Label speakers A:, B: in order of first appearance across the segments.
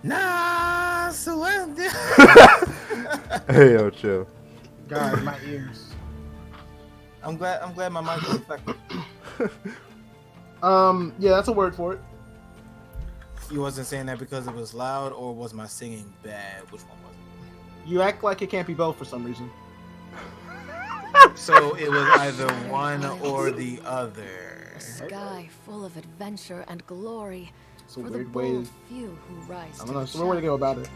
A: Nah, Celestia.
B: Hey, yo, chill.
C: God, my ears.
A: I'm glad my mic was effective.
C: Yeah, that's a word for it.
A: You wasn't saying that because it was loud, or was my singing bad? Which one was it?
C: You act like it can't be both for some reason.
A: So it was either one or the other.
D: A sky full of adventure and glory
C: It's a
D: for the
C: weird way.
D: bold few who rise
C: I
D: to
C: don't know.
D: the
C: It's a weird way to go about it.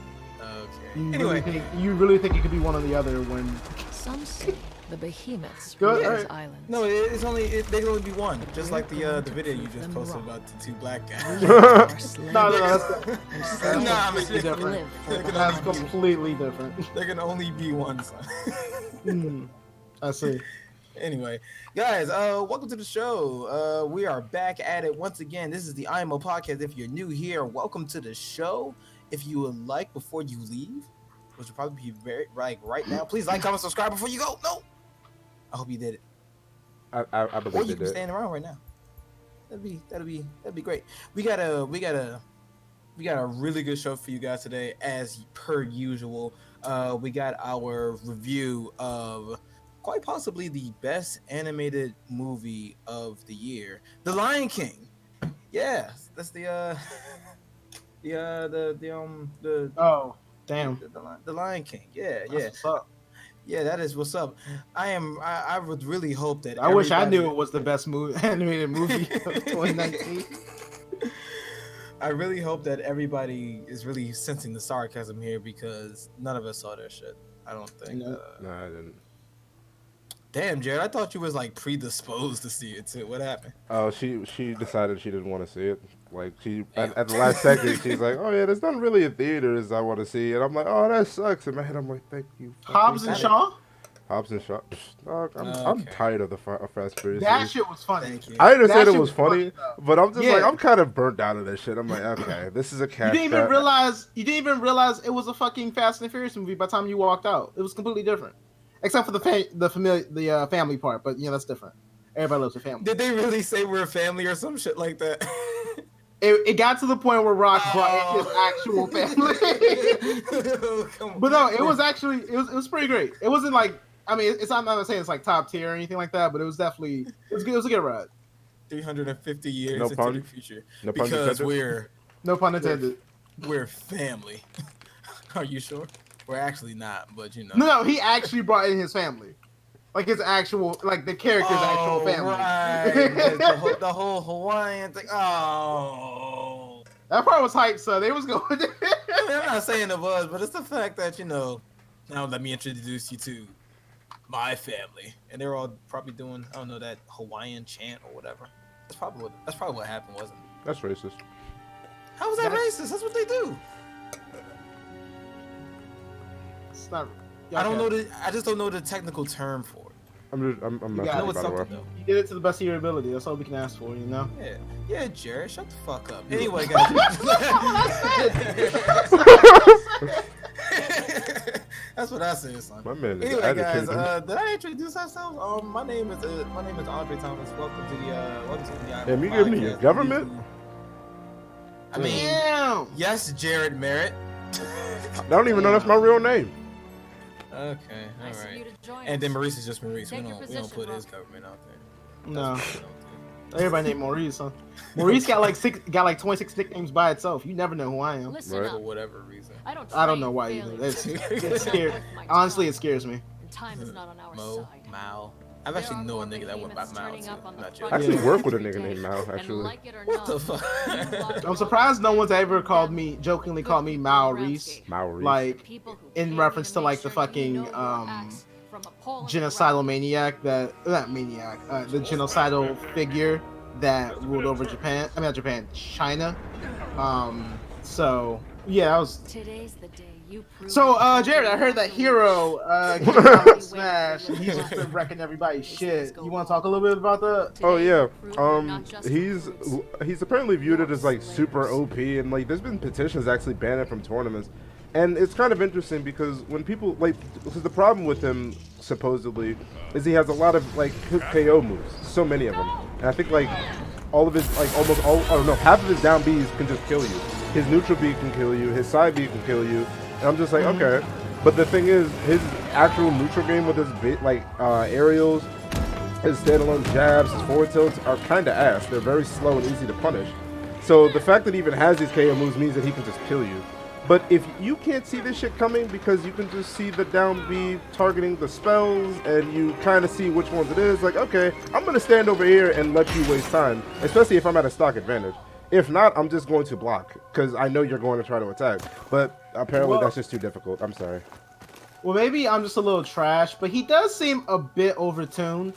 A: Okay.
C: You
A: Anyway,
C: really think it could be one or the other when?
D: Some say the behemoths
C: Good,
D: rule
C: alright.
D: these islands.
A: no, they can only be one. Just like the video you just posted about the two black guys.
C: No, that's
A: Nah,
C: completely different.
D: Live for the
C: That's
D: hunt.
C: completely different.
A: There can only be one. Son.
C: I see.
A: Anyway, guys, welcome to the show. We are back at it once again. This is the IMO podcast. If you're new here, welcome to the show. If you would like, before you leave, which will probably be very right now, please like, comment, subscribe before you go. No, I hope you did it.
B: I
A: Or
B: believe
A: you
B: it
A: can
B: did.
A: stand around right now. That'd be great. We got a really good show for you guys today, as per usual. We got our review of quite possibly the best animated movie of the year, The Lion King. Yeah, that's the
C: Oh, damn.
A: the Lion King. Yeah,
C: That's
A: yeah,
C: what's up.
A: yeah. That is what's up. I would really hope that.
C: I wish I knew
A: everybody-
C: it was the best animated movie of 2019.
A: I really hope that everybody is really sensing the sarcasm here, because none of us saw that shit. I don't think.
C: No.
B: No, I didn't.
A: Damn, Jared, I thought you was like predisposed to see it too. What happened?
B: Oh, she decided she didn't want to see it. Like she
A: Damn.
B: at the last second, she's like, "Oh yeah, there's not really a theaters I want to see," and I'm like, "Oh, that sucks." In my head, I'm like, "Thank you."
C: Hobbs and
A: Got it.
C: Shaw?
B: Hobbs and Shaw. Dog, I'm
A: Okay.
B: tired of the Fast Furious.
C: That
B: series.
C: shit was funny.
A: Thank you.
B: I understand
C: That
B: it
C: shit
B: was
C: was
B: funny,
C: funny, though.
B: but I'm just like
C: Yeah.
B: I'm kind of burnt out of this shit. I'm like, okay, this is a
C: You
B: cash
C: didn't even
B: grab.
C: realize it was a fucking Fast and Furious movie by the time you walked out. It was completely different, except for the family part. But that's different. Everybody loves a family.
A: Did they really say we're a family or some shit like that?
C: It got to the point where Rock brought in his actual family.
A: Come on.
C: But no, it was actually it was pretty great. It wasn't like, I mean, it's I'm not saying it's like top tier or anything like that, but it was definitely it was good. It was a good ride.
A: 350 years
B: No
A: into
B: pun?
A: the future,
B: No pun
A: because
B: intended?
C: No pun intended.
A: we're family. Are you sure? We're actually not, but you know.
C: No, he actually brought in his family, like his actual, like the character's actual family.
A: Right. the whole Hawaiian thing. Oh.
C: That part was hype, so they was going.
A: I mean, I'm not saying it was, but it's the fact that, now let me introduce you to my family. And they're all probably doing, I don't know, that Hawaiian chant or whatever. That's probably what happened, wasn't it?
B: That's racist.
A: How was that racist? That's what they do.
C: It's not.
A: I don't know I just don't know the technical term for it.
B: I'm
C: You
B: not
C: got
A: I
C: it.
A: know
B: by
A: it's
B: the way.
A: something though.
C: You did it to the best of your ability. That's all we can ask for,
A: Yeah, yeah, Jared, shut the fuck up. Anyway, guys. That's what I said, son.
B: My man is
A: Anyway, guys,
B: agitated.
A: did I introduce ourselves? My name is Andre Thomas. Welcome to the
B: Damn, you giving me your
A: podcast.
B: government?
A: I mean,
C: Damn.
A: yes, Jared Merritt.
B: I don't even know that's my real name.
A: Okay,
D: Nice
A: all
D: of you
A: right.
D: to join
A: And then
D: us.
A: Maurice is just Maurice.
D: Take
A: We
D: your
A: don't
D: position,
A: put his
D: Rob.
A: government out there.
C: No.
A: That's what we don't do.
C: Everybody named Maurice, huh? Maurice got like 26 nicknames by itself. You never know who I am.
D: Listen
B: Right.
A: For
D: up.
A: whatever reason.
D: I don't
C: I don't know
D: trade
C: why either.
D: failure.
C: It scares. Honestly, it scares me.
D: And time is not on our
A: Mo,
D: side.
A: Mao. I've
D: There
A: actually
D: are
A: know a
D: more
A: nigga that went by
D: behemoths
A: Mao
D: turning
A: too.
D: up on the
A: Not
D: front
B: I
A: joking.
B: actually
C: Yeah.
B: work with a
D: every
B: nigga
D: day.
B: named Mao,
D: And
B: actually.
D: like it or
A: What the
D: not,
A: fuck?
C: I'm surprised no one's ever jokingly called me Maurice,
B: Maori.
C: like
D: People who
C: in
D: can't
C: reference
D: even
C: to like
D: make
C: the
D: sure you
C: fucking
D: know your acts from a pole in the
C: genocidal
D: ground.
C: maniac the genocidal figure that ruled over Japan. I mean, not Japan, China. So yeah, that was.
D: Today's the day you prove
C: So,
D: yourself
C: Jared,
D: to
C: I heard
D: be
C: that
D: the
C: Hero
D: leader.
C: came out with Smash, and he's just been wrecking everybody's shit. You want to talk a little bit about that?
B: Oh yeah,
D: Today, you prove not just
B: he's
D: recruits.
B: he's apparently viewed it
D: You're
B: as like super
D: slayers.
B: OP, and like there's been petitions actually banning from tournaments, and it's kind of interesting because when people because the problem with him supposedly is he has a lot of like KO moves, so many of them, and I think like all of his almost all, I don't know, half of his down Bs can just kill you. His neutral B can kill you. His side B can kill you. And I'm just like, okay. But the thing is, his actual neutral game with his aerials, his standalone jabs, his forward tilts are kind of ass. They're very slow and easy to punish. So the fact that he even has these KO moves means that he can just kill you. But if you can't see this shit coming because you can just see the down B targeting the spells and you kind of see which ones it is, like, okay, I'm going to stand over here and let you waste time, especially if I'm at a stock advantage. If not, I'm just going to block because I know you're going to try to attack. But apparently that's just too difficult. I'm sorry.
C: Well, maybe I'm just a little trash, but he does seem a bit overtuned.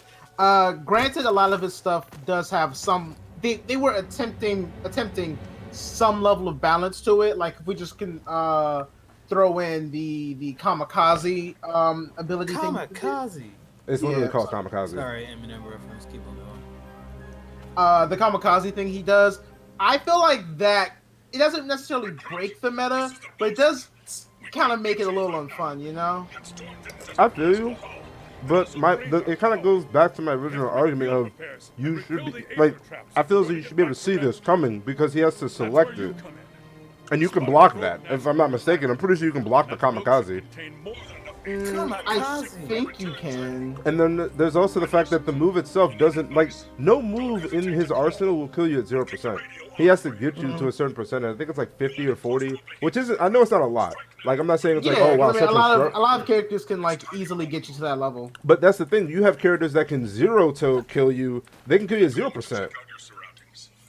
C: Granted, a lot of his stuff does have some... They were attempting some level of balance to it. Like if we just can throw in the kamikaze ability.
A: Kamikaze.
B: It's literally called kamikaze.
A: Sorry, Eminem reference. Keep on going.
C: The kamikaze thing he does, I feel like that it doesn't necessarily break the meta, but it does kind of make it a little unfun, you know?
B: I feel you. But it kind of goes back to my original argument of you should be like, I feel as though you should be able to see this coming because he has to select it, and you can block that. If I'm not mistaken, I'm pretty sure you can block the kamikaze.
C: I think you can.
B: And then there's also the fact that the move itself doesn't, like, no move in his arsenal will kill you at 0%. He has to get you to a certain percentage. I think it's like 50 or 40, which isn't, I know it's not a lot. Like, I'm not saying it's like, oh wow,
C: I mean, a lot of characters can like easily get you to that level.
B: But that's the thing, you have characters that can zero kill you. They can kill you at 0%.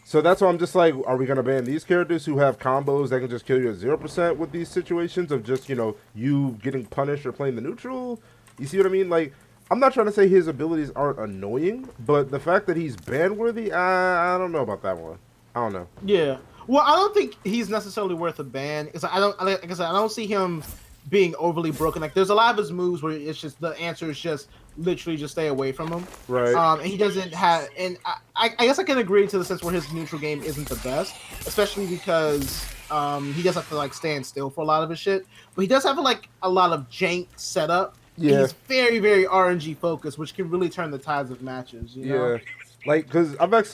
B: So that's why I'm just like, are we gonna ban these characters who have combos that can just kill you at 0% with these situations of just, you know, you getting punished or playing the neutral? You see what I mean? Like, I'm not trying to say his abilities aren't annoying, but the fact that he's ban worthy, I don't know about that one. I don't know.
C: Yeah. Well, I don't think he's necessarily worth a ban. Because I don't see him being overly broken. Like, there's a lot of his moves where it's just the answer is just literally just stay away from him.
B: Right.
C: And he doesn't have, and I guess I can agree to the sense where his neutral game isn't the best, especially because he does have to like stand still for a lot of his shit. But he does have like a lot of jank setup.
B: Yeah.
C: He's very, very RNG focused, which can really turn the tides of matches. You know?
B: Yeah. Like, cause I'm not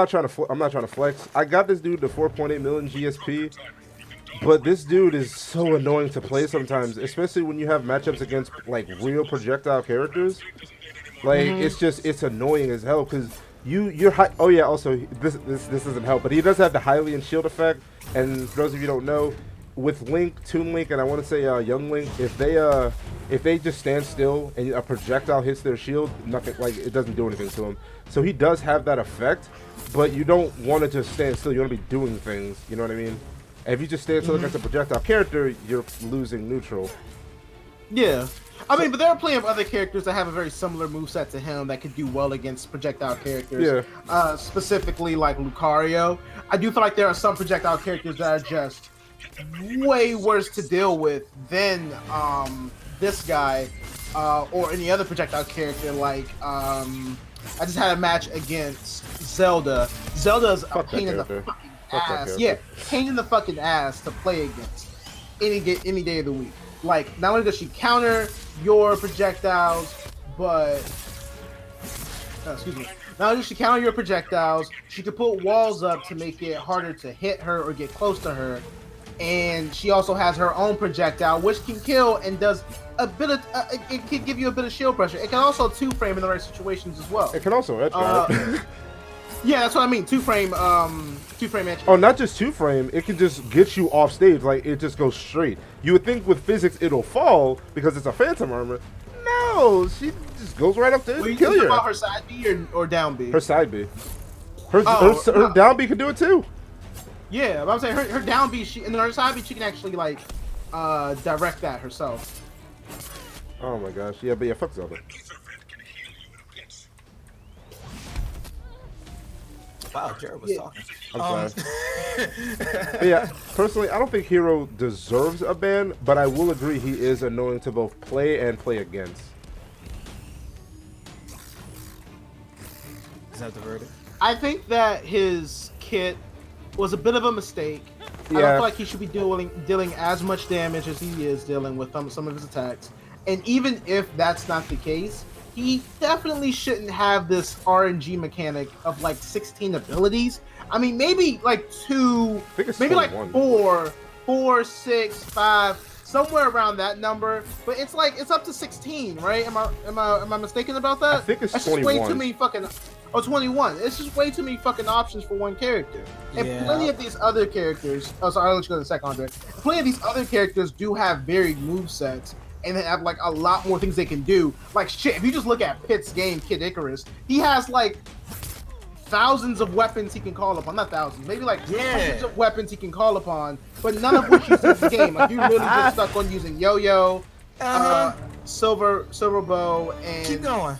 B: trying to flex. I got this dude to 4.8 million GSP, but this dude is so annoying to play sometimes, especially when you have matchups against like real projectile characters. Like, it's annoying as hell because you're high. Oh yeah, also this doesn't help, but he does have the Hylian shield effect. And for those of you who don't know, with Link, Toon Link, and I want to say Young Link, if they just stand still and a projectile hits their shield, nothing, like, it doesn't do anything to them. So he does have that effect, but you don't want to just stand still. You want to be doing things. You know what I mean? And if you just stand still against a projectile character, you're losing neutral.
C: Yeah. I mean, but there are plenty of other characters that have a very similar moveset to him that could do well against projectile characters. Yeah. Specifically, like Lucario. I do feel like there are some projectile characters that are just way worse to deal with than this guy or any other projectile character. Like, I just had a match against Zelda. Zelda's a pain in the fucking ass. Yeah, pain in the fucking ass to play against any day of the week. Like, not only does she counter your projectiles, but excuse me. Not only does she counter your projectiles, she can put walls up to make it harder to hit her or get close to her. And she also has her own projectile, which can kill and does a bit of. It can give you a bit of shield pressure. It can also two-frame in the right situations as well.
B: It can also edge guard.
C: Yeah, that's what I mean. Two-frame edge.
B: Oh, not just two-frame. It can just get you off stage. Like, it just goes straight. You would think with physics it'll fall because it's a phantom armor. No, she just goes right up there and kill you.
C: About her side B or down B?
B: Her side B. Her down B can do it too.
C: Yeah, but I'm saying her down B, and then her side B, she can actually like direct that herself.
B: Oh my gosh, yeah, but yeah, fuck Zelda.
A: Wow, Jared was talking.
B: I'm sorry. But yeah, personally, I don't think Hero deserves a ban, but I will agree he is annoying to both play and play against.
A: Is that the verdict?
C: I think that his kit was a bit of a mistake. Yeah. I don't feel like he should be dealing as much damage as he is dealing with some of his attacks. And even if that's not the case, he definitely shouldn't have this RNG mechanic of like 16 abilities. I mean, maybe like two,
B: I think it's
C: maybe like
B: 21.
C: four, 6, 5, somewhere around that number. But it's like it's up to 16, right? Am I mistaken about that?
B: I think it's
C: That's just
B: 21.
C: way too many fucking. Oh, 21. It's just way too many fucking options for one character. And
A: Yeah.
C: plenty of these other characters. Oh, sorry, I'll let you go in a second, Andre. Plenty of these other characters do have varied movesets. And they have like a lot more things they can do. Like shit, if you just look at Pitt's game, Kid Icarus, he has like thousands of weapons he can call upon. Not thousands, maybe like hundreds of weapons he can call upon, but none of which use the game. Like you really just stuck on using yo-yo, silver bow, and
A: keep going.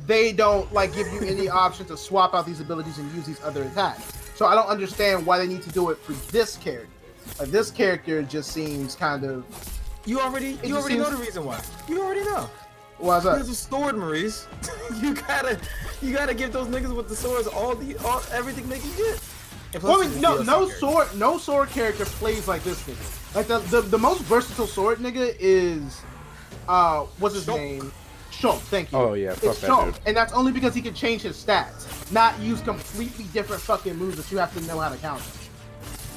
C: They don't like give you any option to swap out these abilities and use these other attacks. So I don't understand why they need to do it for this character. Like this character just seems kind of.
A: You already know the reason why. You already know.
C: Why's that?
A: Because of sword, Maurice. you gotta give those niggas with the swords all everything they can get.
C: Well, I mean, no sword character plays like this nigga. Like the most versatile sword nigga is what's his name? Shulk, thank you.
B: Oh yeah, fuck
C: it's
B: that
C: Shulk,
B: dude.
C: and that's only because he can change his stats, not use completely different fucking moves that you have to know how to counter.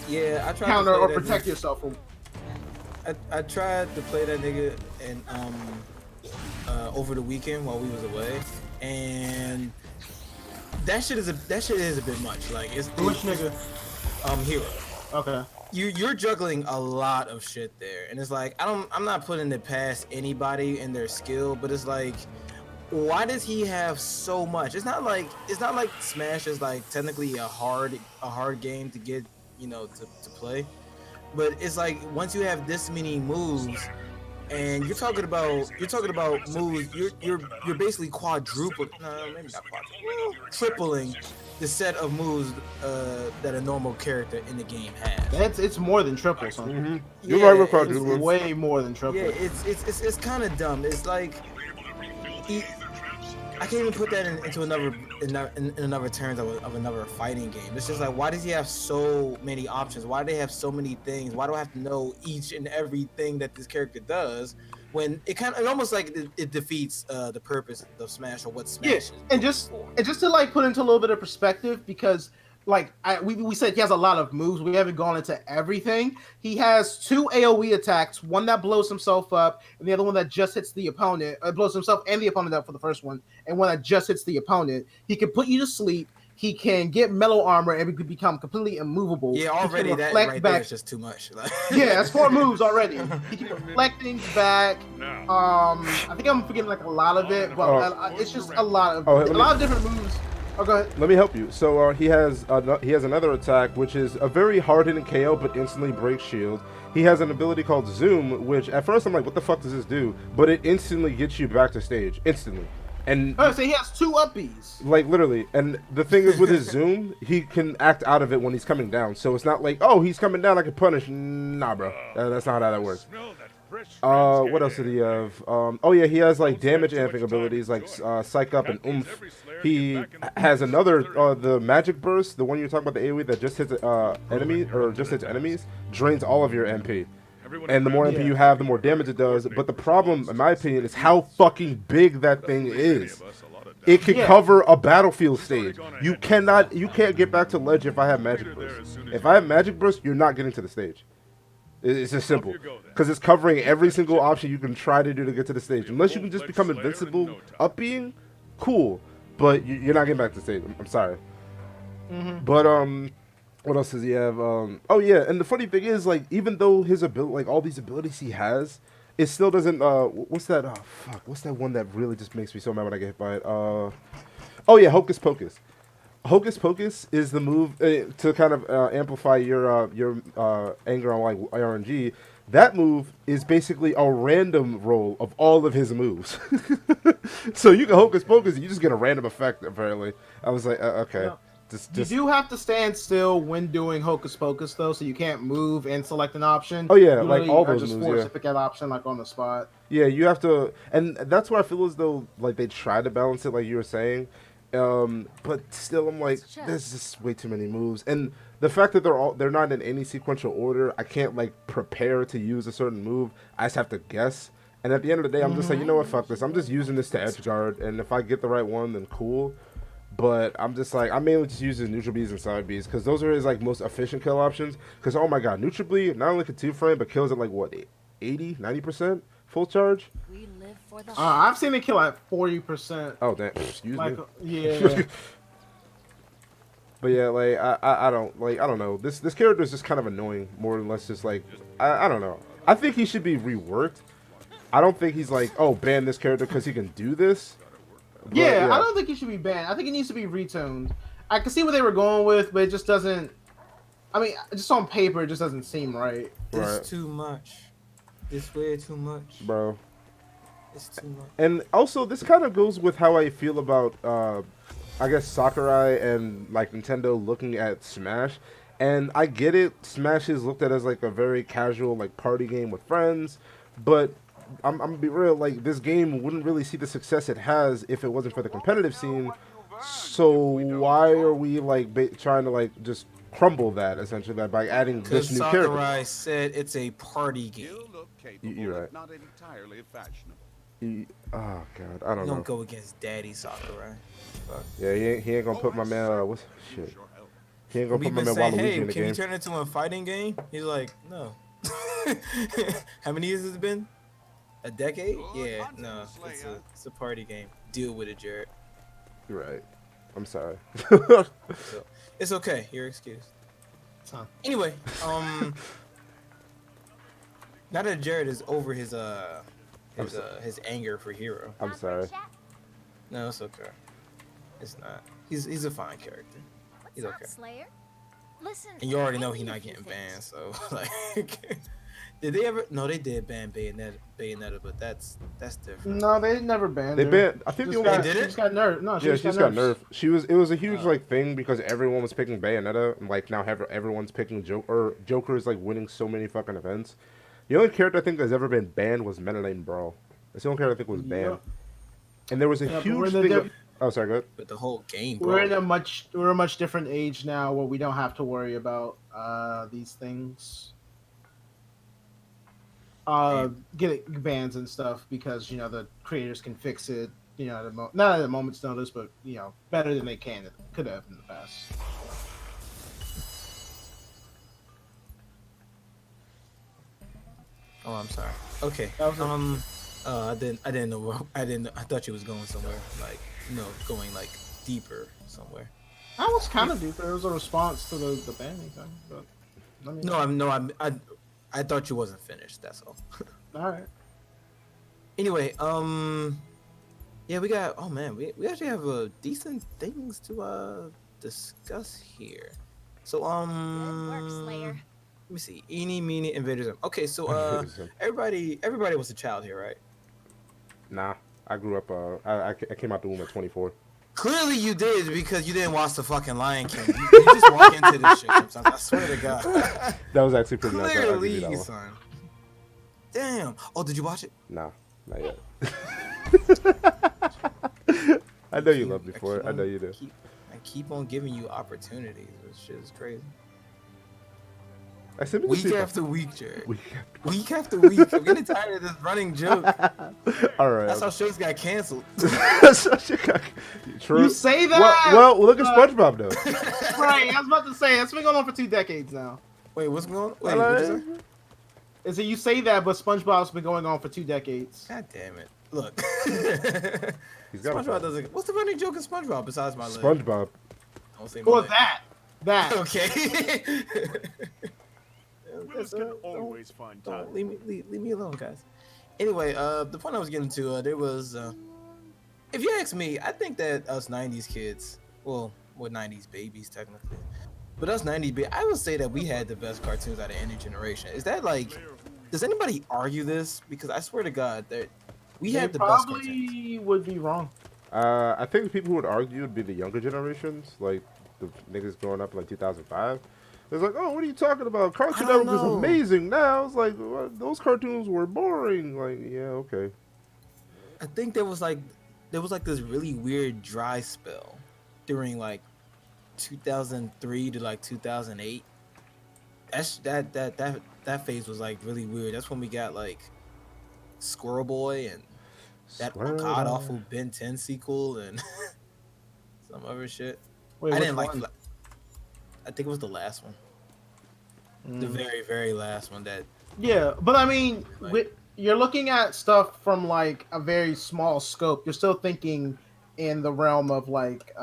A: Yeah, I tried
C: counter
A: to
C: or
A: play that
C: protect
A: nigga.
C: yourself from.
A: I tried to play that nigga and over the weekend while we was away, and that shit is a bit much. Like it's
C: Which nigga?
A: Hero.
C: Okay.
A: You're juggling a lot of shit there, and it's like I'm not putting it past anybody and their skill, but it's like, why does he have so much? It's not like Smash is like technically a hard game to get, you know, to play, but it's like once you have this many moves, and you're talking about moves, you're basically tripling the set of moves that a normal character in the game has.
C: It's more than triple, son.
B: Mm-hmm. You're right with
C: It's
B: quadruple.
C: way more than triple.
A: Yeah, it's kind of dumb. It's like I can't even put that into another terms of another fighting game. It's just like, why does he have so many options? Why do they have so many things? Why do I have to know each and everything that this character does? When it almost like it defeats the purpose of Smash or what Smash is.
C: And just to like put into a little bit of perspective, because like we said he has a lot of moves. We haven't gone into everything. He has 2 AoE attacks, one that blows himself up, and the other one that just hits the opponent. Blows himself and the opponent up for the first one, and one that just hits the opponent. He can put you to sleep. He can get metal armor and become completely immovable.
A: Yeah, already that right there is just too much.
C: Yeah, that's 4 moves already. He can reflect things back. I think I'm forgetting like a lot of it, but it's just a lot of different moves. Oh, go ahead.
B: Let me help you. So he has another attack, which is a very hard-hitting KO, but instantly breaks shield. He has an ability called Zoom, which at first I'm like, what the fuck does this do? But it instantly gets you back to stage, instantly. And
C: so he has 2 uppies.
B: Like literally. And the thing is with his Zoom, he can act out of it when he's coming down. So it's not like, oh, he's coming down, I can punish. Nah, bro. That's not how that works. What else did he have? Oh yeah, he has like damage amping abilities like Psych Up and Oomph. He has another the Magic Burst, the one you're talking about, the AoE that just hits enemies, drains all of your MP. And the more MP you have, the more damage it does. But the problem, in my opinion, is how fucking big that thing is. It can cover a battlefield stage. You can't get back to ledge if I have Magic Burst. If I have Magic Burst, you're not getting to the stage. It's just simple. Because it's covering every single option you can try to do to get to the stage. Unless you can just become invincible up being, cool. But you're not getting back to the stage. I'm sorry.
C: Mm-hmm.
B: But, what else does he have? Oh, yeah. And the funny thing is, like, even though his ability, like, all these abilities he has, it still doesn't, what's that? Oh, fuck. What's that one that really just makes me so mad when I get hit by it? Oh, yeah, Hocus Pocus. Hocus Pocus is the move to kind of amplify your anger on like RNG. That move is basically a random roll of all of his moves. So you can Hocus Pocus, and you just get a random effect. Apparently, I was like, okay.
C: Yeah. You do have to stand still when doing Hocus Pocus, though, so you can't move and select an option.
B: Oh yeah,
C: you
B: like all those
C: just
B: moves.
C: forced
B: Yeah.
C: to pick that option like on the spot.
B: Yeah, you have to, and that's where I feel as though like they try to balance it, like you were saying. But still, I'm like, there's just way too many moves, and the fact that they're not in any sequential order, I can't like prepare to use a certain move. I just have to guess, And at the end of the day, I'm just like, you know what, fuck this. I'm just using this to edge guard, and if I get the right one, then cool. But I'm just like, I mainly just use his neutral bees and side bees because those are his like most efficient kill options. Because oh my god, neutral bee not only can two frame but kills at like what 80, 90% full charge.
D: We live for the
C: I've seen it kill at 40%.
B: Oh damn, excuse
C: Like,
B: me.
C: yeah.
B: But yeah, like I don't know. This character is just kind of annoying, more or less. Just like I don't know. I think he should be reworked. I don't think he's like, oh, ban this character because he can do this. But,
C: Yeah, I don't think he should be banned. I think it needs to be retuned. I can see what they were going with, but it just doesn't. I mean, just on paper, it just doesn't seem right.
A: It's too much. It's way too much,
B: bro.
A: It's too much.
B: And also, this kind of goes with how I feel about, I guess, Sakurai and like Nintendo looking at Smash. And I get it. Smash is looked at as like a very casual like party game with friends, but I'm gonna be real. Like this game wouldn't really see the success it has if it wasn't for the competitive scene. So why are we like trying to like just crumble that essentially by adding this new character?
A: Because Sakurai said it's a party game.
B: You're right.
E: Not entirely fashionable.
B: Oh god, I don't know.
A: Don't go against Daddy Sakurai. Fuck.
B: Yeah, he ain't gonna put my man. What's shit? He ain't gonna
A: We've
B: put my
A: been
B: man
A: saying,
B: Waluigi
A: hey,
B: in the
A: can
B: game.
A: you turn it into a fighting game? He's like, no. How many years has it been? A decade? Yeah, no. It's a party game. Deal with it, Jared.
B: You're right. I'm sorry.
A: So, it's okay. You're excused.
C: Huh.
A: Anyway, now that Jared is over his anger for Hero.
B: I'm sorry.
A: No, it's okay. It's not. He's a fine character. He's okay.
F: Slayer? Listen,
A: And you already know he's not getting banned, so like, did they ever? No, they did ban Bayonetta, but that's different.
C: No, they never banned
B: They
C: her.
B: banned. I think
C: She
B: the
C: just
B: only.
C: got,
A: They did
C: she
A: it?
C: just got nerfed. No,
B: Yeah, she just got nerfed. It was a huge
A: Oh.
B: like thing because everyone was picking Bayonetta, and like now everyone's picking Joker. Joker is like winning so many fucking events. The only character I think that's ever been banned was Meta Lane Brawl. That's the only character I think was banned.
C: Yep.
B: And there was a
C: Yeah, but
B: huge
C: we're in the
B: thing.
C: diff-
B: Oh, sorry, go ahead.
A: But the whole game,
C: We're
A: bro.
C: in a much different age now where we don't have to worry about these things. Getting bans and stuff because the creators can fix it. Not at a moment's notice, but better than they could have in the past.
A: Oh, I'm sorry. Okay.
C: That was
A: I didn't know. I thought you was going somewhere, like going like deeper somewhere.
C: I was kind of deep. There was a response to the banning thing, but I mean,
A: I thought you wasn't finished. That's all.
C: all right.
A: Anyway, yeah, we got. Oh man, we actually have decent things to discuss here. So
F: Good work, Slayer.
A: let me see. Eeny, meeny, invaderism. Okay, so everybody was a child here, right?
B: Nah, I grew up. I came out the womb at 24.
A: Clearly you did because you didn't watch the fucking Lion King. You just walk into this shit sometimes. I swear to God.
B: That was actually pretty nice. I'll give you that
A: Clearly,
B: one.
A: son. Damn. Oh, did you watch it?
B: Nah, not yet. I know you loved me for it. I know you do.
A: I keep on giving you opportunities. This shit is crazy.
B: I said
A: Week after week, Jared.
B: Week
A: Week after week. I'm getting tired of this running joke.
B: All right.
A: That's how shows got canceled.
B: True.
C: You say that?
B: Well, look at SpongeBob though.
C: Right, I was about to say it's been going on for 2 decades now.
A: Wait, what's going on? Wait, what is that?
C: Is it you say that, but SpongeBob's been going on for 2 decades.
A: God damn it. Look.
B: He's got
A: SpongeBob doesn't. What's the running joke in SpongeBob besides my leg?
B: SpongeBob.
A: Don't say my
C: Or
A: leg.
C: that.
A: Okay.
E: Winners can always find time.
A: Don't leave me alone, guys. Anyway, the point I was getting to, there was, if you ask me, I think that us '90s kids, well, we're '90s babies technically, but us '90s babies, I would say that we had the best cartoons out of any generation. Is that like, does anybody argue this? Because I swear to God that we had the best cartoons.
C: Probably would be wrong.
B: I think the people who would argue would be the younger generations, like the niggas growing up in like 2005. It's like, oh, what are you talking about? Cartoon
A: I don't
B: Network is
A: know.
B: amazing now. It's like, what? Those cartoons were boring. Like, yeah, okay.
A: I think there was like this really weird dry spell during like 2003 to like 2008. That phase was like really weird. That's when we got like Squirrel Boy and that god awful Ben 10 sequel and some other shit.
C: Wait,
A: I
C: which
A: didn't like.
C: one?
A: I think it was the last one, the very very last one. That
C: Yeah, but I mean,
A: Like-
C: you're looking at stuff from like a very small scope. You're still thinking in the realm of like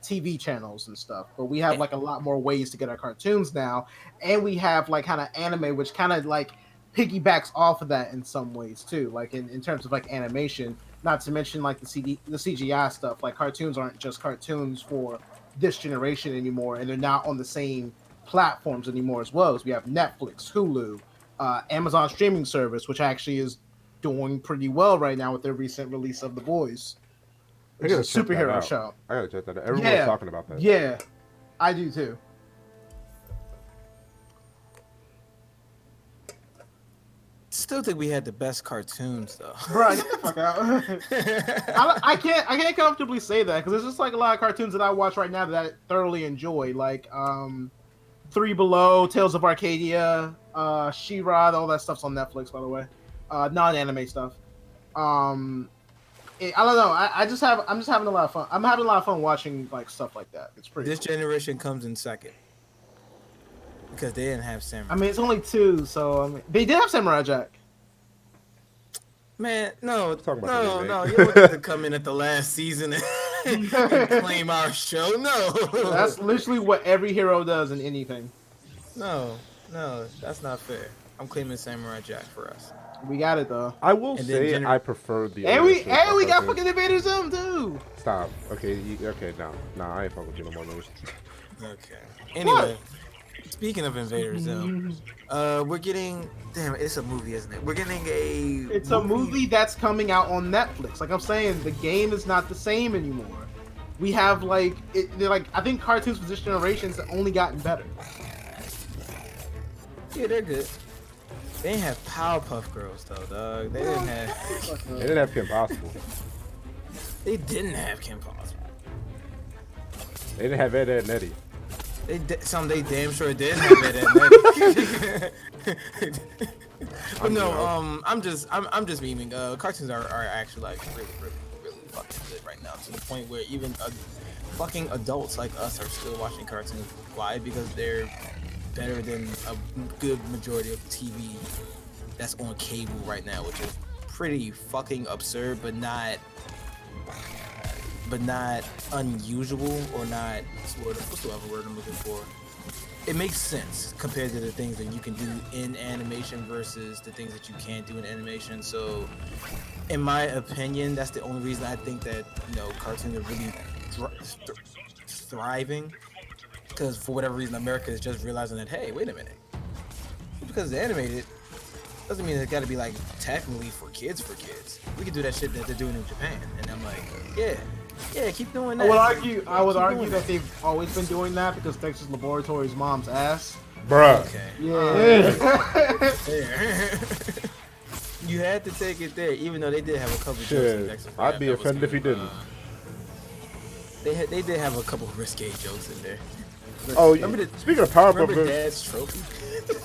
C: TV channels and stuff. But we have like a lot more ways to get our cartoons now, and we have like kind of anime, which kind of like piggybacks off of that in some ways too. Like in terms of like animation, not to mention like the CGI stuff. Like cartoons aren't just cartoons for this generation anymore, and they're not on the same platforms anymore as well. As we have Netflix, Hulu. Amazon streaming service, which actually is doing pretty well right now with their recent release of The Boys. It's a superhero show.
B: I gotta check that out. Everyone's talking about that.
C: Yeah, I do too.
A: still think we had the best cartoons though.
C: Bro, get the fuck out. I can't comfortably say that because there's just like a lot of cartoons that I watch right now that I thoroughly enjoy, like Three Below, Tales of Arcadia, She-Ra, all that stuff's on Netflix, by the way. Non-anime stuff. I don't know. I'm just having a lot of fun. I'm having a lot of fun watching like stuff like that. It's pretty.
A: This generation comes in second because they didn't have Samurai.
C: I mean, it's only 2, so I mean, they did have Samurai Jack.
A: Man, no,
B: Talking about the
A: no.
B: remake.
A: You don't get to come in at the last season and claim our show. No,
C: That's literally what every hero does in anything.
A: no, that's not fair. I'm claiming Samurai Jack for us.
C: We got it though.
B: I will
A: And then
B: say I prefer the.
C: And we
B: original
C: got
B: cartoons.
C: fucking Invader Zim too.
B: Stop. Okay. Okay. No. I ain't fucking with you no more, man.
A: Okay. Anyway, speaking of Invader Zim, we're getting. Damn, it's a movie, isn't it? We're getting a.
C: It's a movie that's coming out on Netflix. Like I'm saying, the game is not the same anymore. We have like they're like I think cartoons for this generation have only gotten better.
A: Yeah, they're good. They didn't have Powerpuff Girls though, dog. They didn't have.
B: They didn't have Kim Possible.
A: They didn't have Kim Possible.
B: They didn't have Ed, Edd, and Eddie.
A: They damn sure did have it. But no, I'm just memeing. Cartoons are actually like really fucking good right now, to the point where even fucking adults like us are still watching cartoons. Why? Because they're better than a good majority of TV that's on cable right now, which is pretty fucking absurd, but not unusual or not what's the other word I'm looking for? It makes sense compared to the things that you can do in animation versus the things that you can't do in animation. So in my opinion, that's the only reason I think that, you know, cartoons are really thriving, because for whatever reason America is just realizing that, hey, wait a minute, because it's animated doesn't mean it's got to be like technically for kids. We can do that shit that they're doing in Japan. And I'm like, yeah, keep doing that.
C: I would argue that they've always been doing that because Texas Laboratory's mom's ass.
B: Bruh.
A: Okay.
C: Yeah.
A: You had to take it there, even though they did have a couple jokes.
B: Shit. I'd be offended if he didn't.
A: They did have a couple risque jokes in there.
B: Oh,
A: remember
B: speaking of Powerpuff
A: remember
B: Girls,
A: Dad's trophy?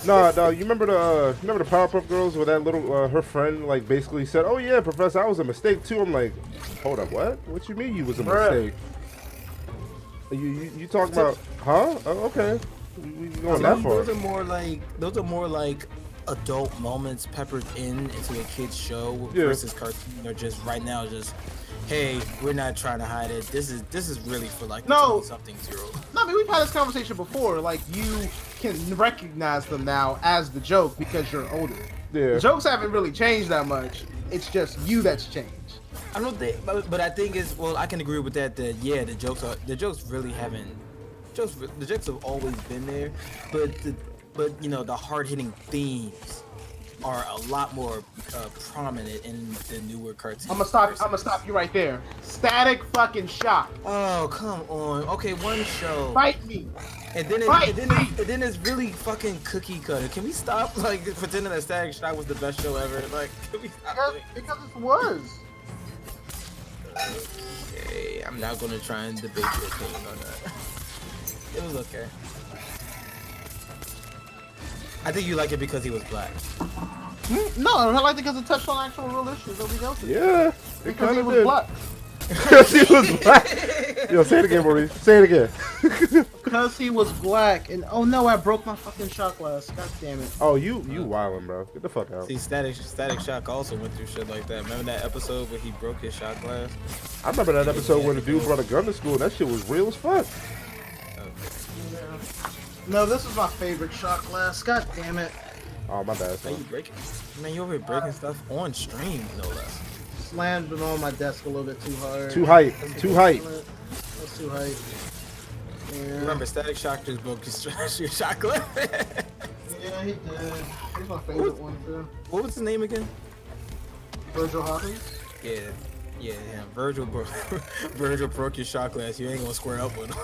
B: no, you remember the Powerpuff Girls where that little her friend like basically said, "Oh yeah, Professor, I was a mistake too." I'm like, hold up, what? What you mean you was a mistake? You talking about? Huh? Oh, okay. You going that far?
A: Those are more like adult moments peppered into a kid's show versus cartoon. Or just right now, just hey, we're not trying to hide it. This is really for like
C: No.
A: 20-something-year-old.
C: No, I mean we've had this conversation before. Like you can recognize them now as the joke because you're older.
B: Yeah.
C: The jokes haven't really changed that much. It's just you that's changed.
A: I don't think, but I think it's, well, I can agree with that. That yeah, the jokes really haven't. The jokes have always been there, but you know, the hard hitting themes are a lot more prominent in the newer cartoons.
C: I'm gonna stop you right there. Static fucking Shock.
A: Oh, come on. Okay, one show.
C: Fight me.
A: And then it's really fucking cookie cutter. Can we stop like pretending that Static Shock was the best show ever? Like, can we stop?
C: Because it was.
A: Okay, I'm not gonna try and debate your opinion on that. It was okay. I think you like it because he was black.
C: No, I like it because it touched on actual real issues that we go through.
B: Yeah, it
C: Because
B: kind
C: he
B: of
C: was
B: did.
C: black.
B: Because he was black. Yo, say it again, Maurice. Say it again.
C: Because he was black. And oh no, I broke my fucking shot glass. God damn it.
B: Oh, you wildin', bro. Get the fuck out.
A: See, Static Shock also went through shit like that. Remember that episode where he broke his shot glass?
B: I remember that episode where the dude brought a gun to school. And that shit was real as fuck.
C: No, this is my favorite shot glass. God damn it.
B: Oh, my bad.
A: Man,
B: Son.
A: you breaking? Man, you over here breaking stuff on stream, no less.
C: Slammed it on my desk a little bit too hard.
B: Too hype. Too hype.
C: That's too hype. Yeah.
A: Remember, Static Shock just broke his shot glass.
C: Yeah, he did. He's my favorite one too.
A: What was his name again?
C: Virgil Hawkins.
A: Yeah. Virgil broke your shot glass. You ain't gonna square up with him.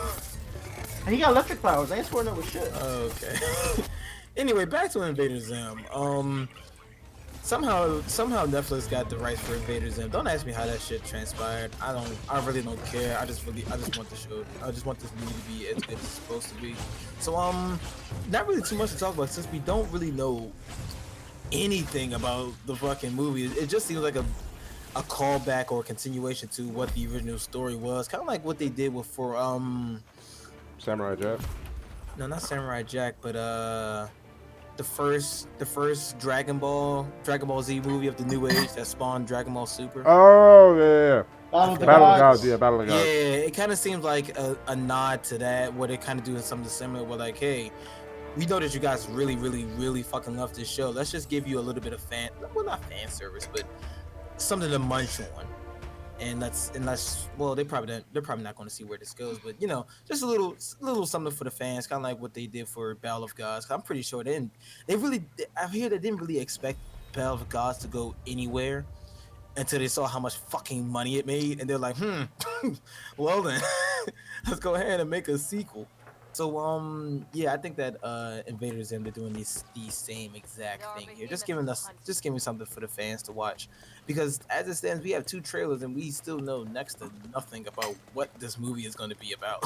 C: And he got electric powers. I ain't squaring up with shit.
A: Okay. Anyway, back to Invader Zim. Somehow Netflix got the rights for Invader Zim. Don't ask me how that shit transpired. I really don't care. I just want the show. I just want this movie to be as good as it's supposed to be. So not really too much to talk about since we don't really know anything about the fucking movie. It just seems like a callback or a continuation to what the original story was. Kind of like what they did with
B: Samurai Jack.
A: No, not Samurai Jack, but the first Dragon Ball Z movie of the New Age that spawned Dragon Ball Super.
B: Oh, yeah.
C: Battle of the
B: Battle of the
C: Gods.
B: Gods. Yeah, Battle of the
A: Yeah,
B: Gods.
A: it kind of seems like a nod to that, where they kind of doing something similar. Where like, hey, we know that you guys really, really, really fucking love this show. Let's just give you a little bit of not fan service, but something to munch on. And let's well, they're probably not going to see where this goes, but you know, just a little something for the fans, kind of like what they did for Battle of Gods. 'Cause I'm pretty sure I hear they didn't really expect Battle of Gods to go anywhere until they saw how much fucking money it made, and they're like, well then, let's go ahead and make a sequel. So yeah, I think that Invader Zim, they're doing the same exact thing here, just giving something for the fans to watch, because as it stands, we have 2 trailers and we still know next to nothing about what this movie is going to be about.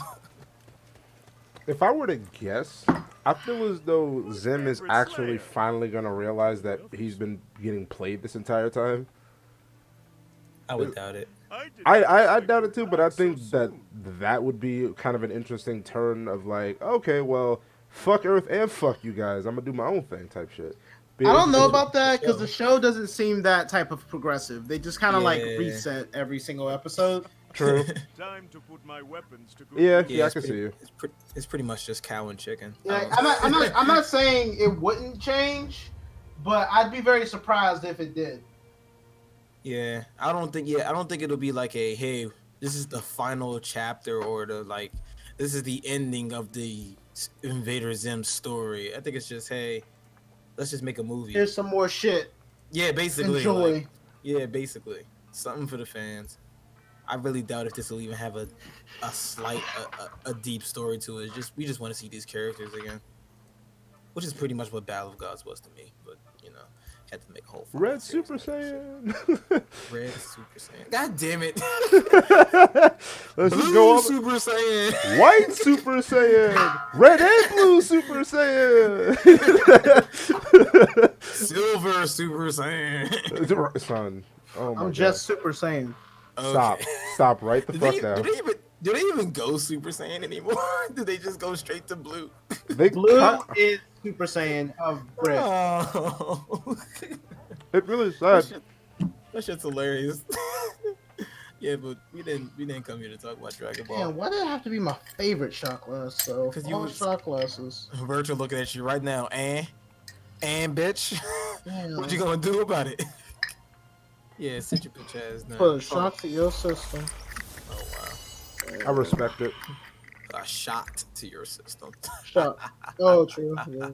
B: If I were to guess, I feel as though Zim is actually finally going to realize that he's been getting played this entire time.
A: I would doubt it.
B: I doubt it too, but I think that would be kind of an interesting turn of like, okay, well, fuck Earth and fuck you guys. I'm going to do my own thing type shit.
C: I don't know about that because the show doesn't seem that type of progressive. They just kind of like reset every single episode.
B: True.
E: Time to put my weapons to good
B: Yeah, I can see you.
A: It's pretty much just cow and chicken.
C: Yeah, I'm not saying it wouldn't change, but I'd be very surprised if it did.
A: Yeah, I don't think it'll be like a, hey, this is the final chapter, or this is the ending of the Invader Zim story. I think it's just, hey, let's just make a movie.
C: Here's some more shit.
A: Yeah, basically.
C: Enjoy.
A: Basically. Something for the fans. I really doubt if this will even have a slight, a deep story to it. We just want to see these characters again. Which is pretty much what Battle of Gods was to me. But, you know, had to make a whole
B: Red Super Saiyan.
A: Red Super Saiyan. God damn it.
B: Let's
A: Blue
B: just go on.
A: Super Saiyan.
B: White Super Saiyan. Red and blue Super Saiyan.
A: Silver Super Saiyan.
B: Son. Oh my
C: I'm
B: God.
C: just Super Saiyan.
B: Stop.
A: Okay.
B: Stop right the fuck down.
A: Do they even go Super Saiyan anymore? Do they just go straight to blue?
B: They
C: Blue
B: cut-
C: is Super Saiyan of Brit.
A: Oh.
B: It really is sad.
A: That shit's hilarious. Yeah, but we didn't come here to talk about Dragon Ball.
C: Damn, why did it have to be my favorite shot glass though?
A: 'Cause
C: All shot glasses.
A: Virtual looking at you right now, and bitch,
C: Damn.
A: what you gonna do about it? Yeah, sit your bitch ass down.
C: Put a shot to your system.
A: Oh wow,
B: I respect it.
A: a shot to your system.
C: Shot. Oh, true. Yeah.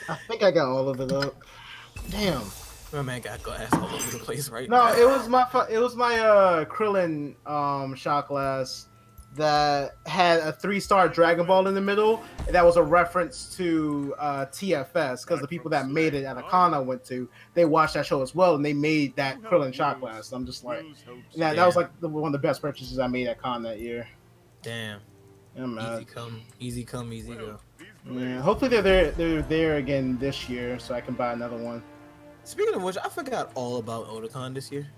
C: I think I got all of it up. Damn.
A: My man got glass all over the place right
C: No,
A: now.
C: it was my Krillin shot glass that had a 3-star Dragon Ball in the middle. And that was a reference to TFS because the people that made it at a con I went to, they watched that show as well and they made that Krillin shot glass. I'm just like, that was like one of the best purchases I made at con that year.
A: Damn.
C: Yeah, man.
A: Easy come, easy go.
C: Yeah, hopefully they're there again this year so I can buy another one.
A: Speaking of which, I forgot all about Otakon this year.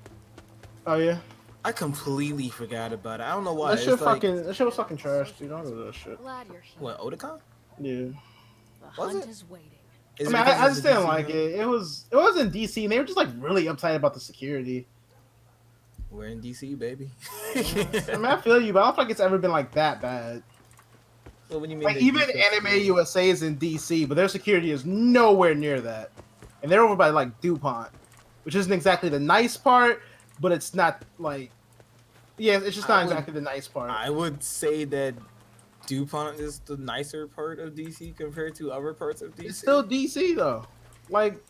C: Oh yeah.
A: I completely forgot about it. I don't know why.
C: That shit
A: It's like,
C: fucking. That shit was fucking trash, dude. I don't know that shit.
D: Glad you're here.
A: what, Otakon?
C: Yeah.
D: The
A: Was
D: hunt
A: it?
D: is waiting.
A: Is
C: I
A: it
C: mean,
A: because
C: I
A: it's
C: just
A: a
C: didn't
A: DC
C: like
A: game?
C: it. It was in DC, and they were just like really uptight about the security.
A: We're in DC, baby.
C: I mean, I feel you, but I don't think it's ever been like that bad.
A: So what do you mean?
C: Like
A: they
C: even
A: beefed up
C: Anime
A: security?
C: USA is in DC, but their security is nowhere near that, and they're over by like DuPont, which isn't exactly the nice part, but it's not like, yeah, it's just
A: I
C: not
A: would-
C: exactly the nice part.
A: I would say that DuPont is the nicer part of DC compared to other parts of DC.
C: It's still DC though. Like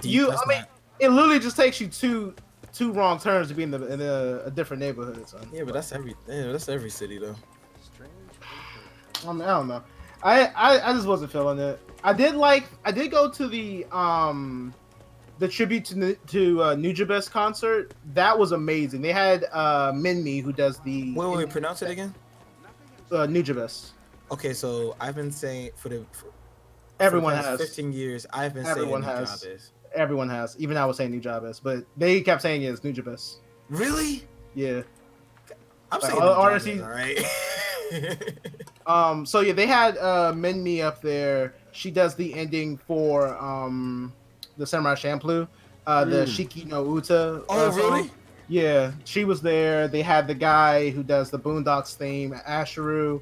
A: That's
C: I mean,
A: not-
C: it literally just takes you two wrong turns to be in a different neighborhood. Son.
A: yeah, but that's every city though.
C: I mean, I don't know. I just wasn't feeling it. I did go to the tribute to Nujabes concert. That was amazing. They had Minmi who does the
A: Wait, pronounce it again.
C: Nujabes.
A: Okay, so I've been saying
C: Everyone
A: for the past
C: has.
A: 15 years. I've been
C: Everyone
A: saying
C: has.
A: Nujabes.
C: Everyone has. Even I was saying Nujabes, but they kept saying it's Nujabes.
A: Really?
C: Yeah.
A: I'm
C: Like,
A: saying
C: honestly-
A: Nujabes, all right.
C: So yeah, they had Minmi up there. She does the ending for the Samurai Champloo, the Shiki no Uta.
A: Oh,
C: song.
A: really?
C: Yeah, she was there. They had the guy who does the Boondocks theme, Asheru.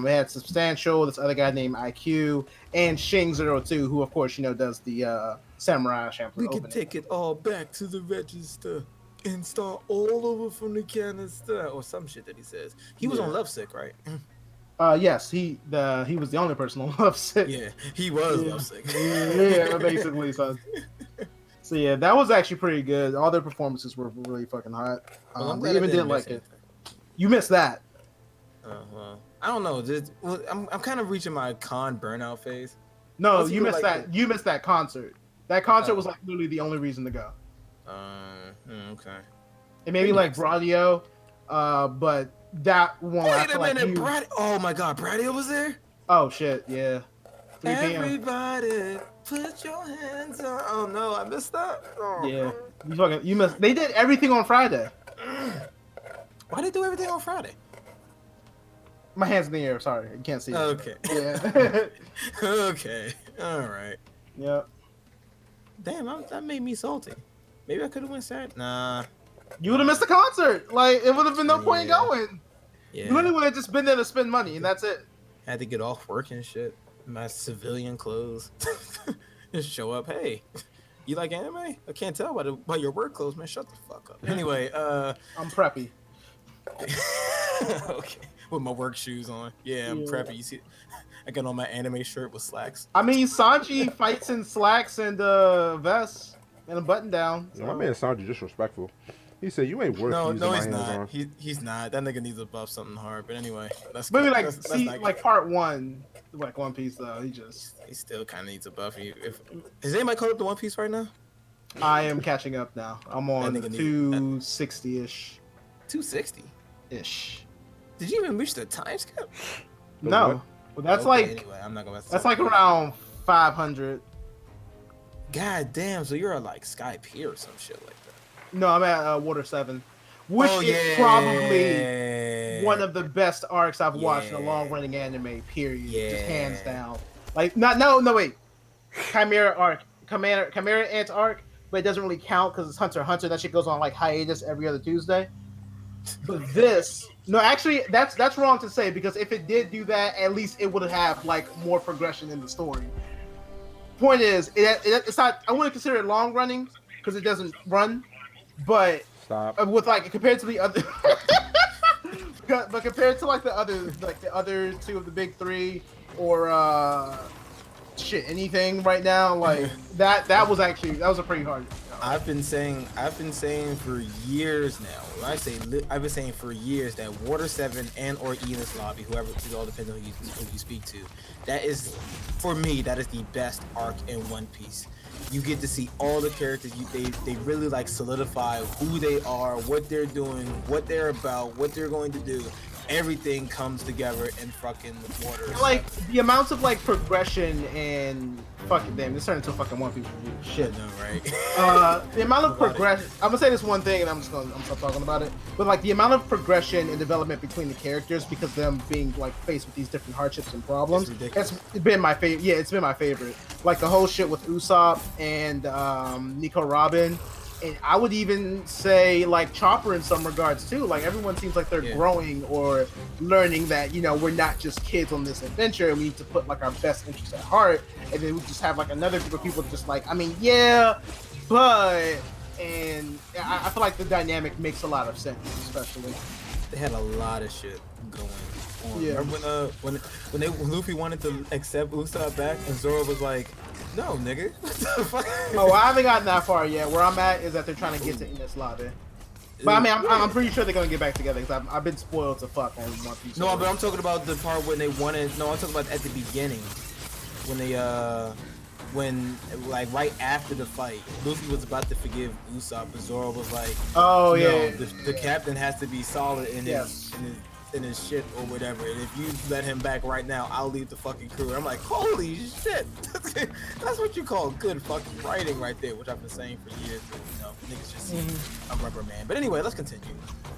C: They had Substantial, this other guy named IQ, and Shing02, who of course does the Samurai Champloo.
A: We can
C: opening.
A: take it all back to the register and start all over from the canister, or some shit that he says. He was
C: Yeah.
A: on Lovesick, right?
C: Yes, he was the only person on Lovesick.
A: Yeah, he was
C: Yeah.
A: Lovesick.
C: Yeah, basically. So yeah, that was actually pretty good. All their performances were really fucking hot.
A: Well, I'm
C: They
A: glad I
C: even
A: didn't
C: did
A: miss
C: like it.
A: anything.
C: You missed that.
A: I don't know. I'm kind of reaching my con burnout phase.
C: No,
A: Once
C: you
A: you go
C: missed
A: like
C: that. You missed that concert. That concert
A: Oh.
C: was like literally the only reason to go.
A: Okay.
C: It made me like Bradio, but that one. I
A: Wait
C: feel
A: a
C: like
A: minute,
C: you-
A: Brad. Oh my God, Bradio was there.
C: Oh shit, yeah. 3 p.m.
A: Everybody, put your hands on. Oh no, I missed that. Oh.
C: Yeah, you missed. They did everything on Friday.
A: Why they do everything on Friday?
C: My hands in the air. Sorry, you can't see. It.
A: Okay.
C: Yeah.
A: Okay. All right.
C: Yeah.
A: Damn, that made me salty. Maybe I could have went Saturday. Nah.
C: You would have missed the concert. Like it would have been no point in
A: Yeah.
C: going.
A: Yeah.
C: You really would have just been there to spend money, and that's it.
A: Had to get off work and shit. My civilian clothes. Just show up. Hey, you like anime? I can't tell by your work clothes, man. Shut the fuck up. Anyway,
C: I'm preppy.
A: okay, with my work shoes on. Yeah, I'm
C: Yeah.
A: preppy. You see, I got on my anime shirt with slacks.
C: I mean, Sanji fights in slacks and vest and a button down.
B: Yeah, my man Sanji disrespectful. He said, "You ain't worth
A: No,
B: using my
A: he's
B: hands
A: not.
B: on."
A: He's not. That nigga needs to buff something hard. But anyway, that's
C: Maybe
A: cool.
C: like
A: That's
C: see
A: not-
C: like part 1, like One Piece though.
A: he still kind of needs a buff. Is anybody caught up to One Piece right now?
C: I am catching up now. I'm on
A: That nigga need-
C: 260-ish.
A: 260.
C: Ish.
A: Did you even reach the time skip?
B: The
C: No,
B: what?
C: well, that's
A: Okay,
C: like
A: anyway, I'm not gonna.
C: that's like around 500.
A: God damn! So you're at like Sky Pier or some shit like that.
C: No, I'm at Water 7, which
A: Oh,
C: is probably one of the best arcs I've watched in a
A: Yeah.
C: long-running anime. Period. Just hands
A: Yeah.
C: down. Like no wait. Chimera arc, Chimera Ant arc, but it doesn't really count because it's Hunter x Hunter. That shit goes on like hiatus every other Tuesday. But this, no, actually, that's wrong to say because if it did do that, at least it would have like more progression in the story. Point is, it's not. I wouldn't consider it long running because it doesn't run, but
B: Stop.
C: with like compared to the other, but compared to like the other two of the big three or anything right now, like that was a pretty hard.
A: I've been saying for years now. When I say I've been saying for years that Water 7 and or Enos Lobby, whoever, it all depends on who you speak to. That is, for me, that is the best arc in One Piece. You get to see all the characters. They really like solidify who they are, what they're doing, what they're about, what they're going to do. everything comes together in fucking water.
C: Like the amounts of like progression and fucking damn, this turned into a fucking One Piece review. Shit.
A: No, right?
C: The amount of progression. I'm gonna say this one thing, and I'm stop talking about it. But like the amount of progression and development between the characters, because of them being like faced with these different hardships and problems, it's been my favorite. Yeah, it's been my favorite. Like the whole shit with Usopp and Nico Robin. And I would even say like Chopper in some regards too. Like everyone seems like they're growing or learning that, you know, we're not just kids on this adventure and we need to put like our best interests at heart. And then we just have like another group of people just like, I mean, yeah, but, and I feel like the dynamic makes a lot of sense, especially.
A: They had a lot of shit going on.
C: Yeah.
A: Remember when Luffy wanted to accept Usopp back and Zoro was like, no, nigga. What the fuck?
C: Oh, I haven't gotten that far yet. Where I'm at is that they're trying to get to Ines Lobby. But I mean, I'm pretty sure they're gonna get back together because I've been spoiled to fuck on One Piece.
A: No, but I'm talking about the part when they wanted. No, I'm talking about at the beginning when they when like right after the fight, Luffy was about to forgive Usopp, but Zoro was like,
C: "Oh
A: no,
C: yeah,
A: the captain has to be solid in his shit or whatever. And if you let him back right now, I'll leave the fucking crew." And I'm like, holy shit, that's what you call good fucking writing right there, which I've been saying for years. But, you know, niggas just see a rubber man. But anyway, let's continue.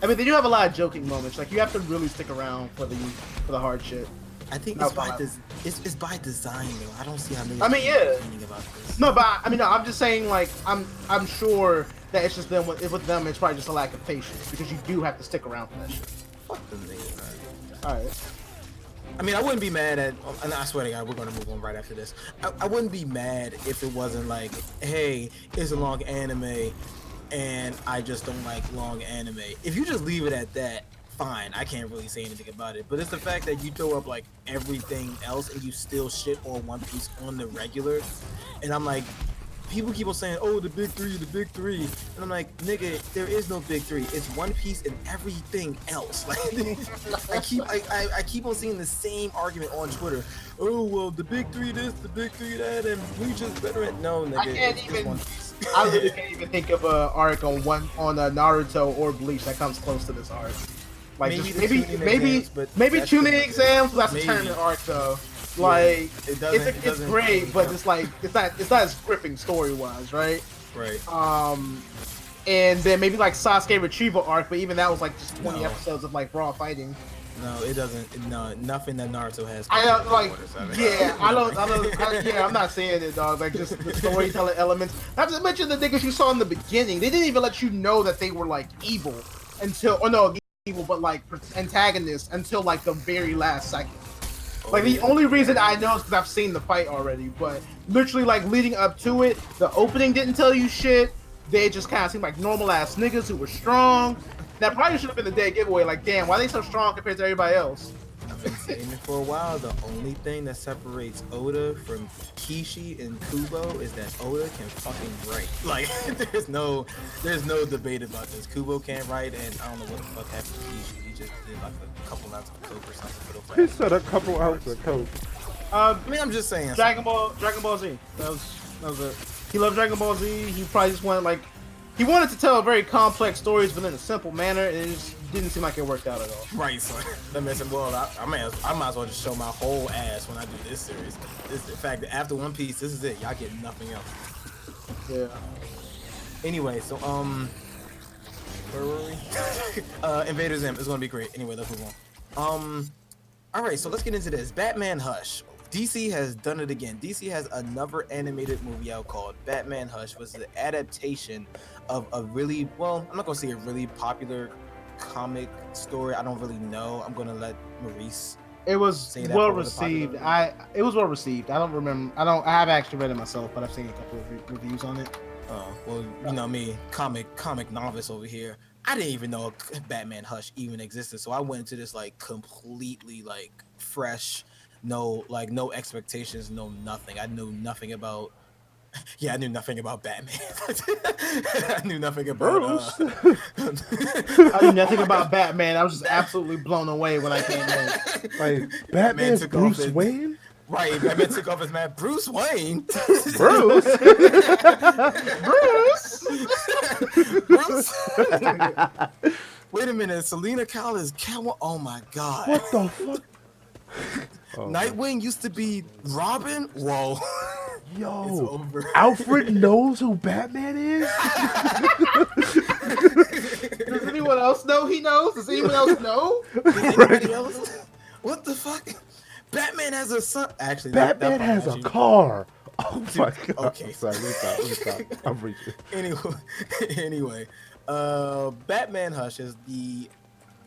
C: I mean, they do have a lot of joking moments. Like you have to really stick around for the hard shit.
A: I think it's by design though. I don't see how niggas complaining about this.
C: No, but I mean, no, I'm just saying like I'm sure that it's just them with them. It's probably just a lack of patience because you do have to stick around for that shit.
A: Fuck them niggas, man.
C: Alright.
A: I mean, I wouldn't be mad at, and I swear to God, we're gonna move on right after this. I wouldn't be mad if it wasn't like, hey, it's a long anime, and I just don't like long anime. If you just leave it at that, fine. I can't really say anything about it. But it's the fact that you throw up like everything else and you still shit on One Piece on the regular, and I'm like, people keep on saying, oh, the big three, and I'm like, nigga, there is no big three. It's One Piece and everything else. Like, I keep on seeing the same argument on Twitter. Oh, well, the big three this, the big three that, and we just better at no, nigga.
C: I really can't even think of an arc on Naruto or Bleach that comes close to this arc. Like maybe tuning exams. That's a tournament arc though. Like it's great, but it's like it's not as gripping story wise, right?
A: Right.
C: And then maybe like Sasuke retrieval arc, but even that was like just 20 episodes of like raw fighting.
A: No, it doesn't. No, nothing that Naruto has.
C: I'm not saying it, dog. Like just the storytelling elements. Not to mention the niggas you saw in the beginning. They didn't even let you know that they were like evil until, but like antagonists until like the very last second. Like the only reason I know is because I've seen the fight already, but literally like leading up to it, the opening didn't tell you shit. They just kind of seemed like normal ass niggas who were strong. That probably should have been the dead giveaway. Like, damn, why are they so strong compared to everybody else?
A: I've been saying it for a while. The only thing that separates Oda from Kishi and Kubo is that Oda can fucking write. Like, there's no debate about this. Kubo can't write, and I don't know what the fuck happened to Kishi. He just did like a couple ounces of coke or something for the fight.
B: He said a couple ounces of coke.
A: I mean, I'm just saying.
C: Dragon Ball Z. That was it. He loved Dragon Ball Z. He probably just wanted he wanted to tell very complex stories, but in a simple manner, and it just didn't seem like it worked out at all.
A: Right, so that makes it. Well, I might as well just show my whole ass when I do this series. In fact, after One Piece, this is it. Y'all get nothing else.
C: Yeah.
A: Anyway, so where were we? Invader Zim is gonna be great. Anyway, let's move on. All right, so let's get into this. Batman Hush. DC has done it again. DC has another animated movie out called Batman Hush, which is an adaptation of a really, well, I'm not gonna say a really popular comic story. I don't really know. I'm gonna let Maurice.
C: It was well received. It was well received. I don't remember. I haven't actually read it myself, but I've seen a couple of reviews on it.
A: Oh, well, you know me, comic novice over here. I didn't even know Batman Hush even existed, so I went into this like completely like fresh. No expectations, no nothing. I knew nothing about. Yeah, I knew nothing about Batman. I knew nothing about.
C: I knew nothing about Batman. I was just absolutely blown away when I came in.
B: Like Batman took Bruce Wayne.
A: Right, Batman took off his mask. Bruce Wayne.
B: Bruce.
C: Bruce.
A: Wait a minute, Selena Kyle is Catwoman. Oh my god.
B: What the fuck? Oh,
A: Nightwing used to be Robin. Whoa. It's
B: yo,
A: over.
B: Alfred knows who Batman is.
C: Does anyone else know he knows? Does anyone else know?
A: Does anybody else? What the fuck? Batman has a son. Actually,
B: Batman
A: that
B: has a
A: actually-
B: car. Oh my god.
A: Okay.
B: I'm sorry, let me stop. I'm reaching.
A: Anyway, Batman Hush is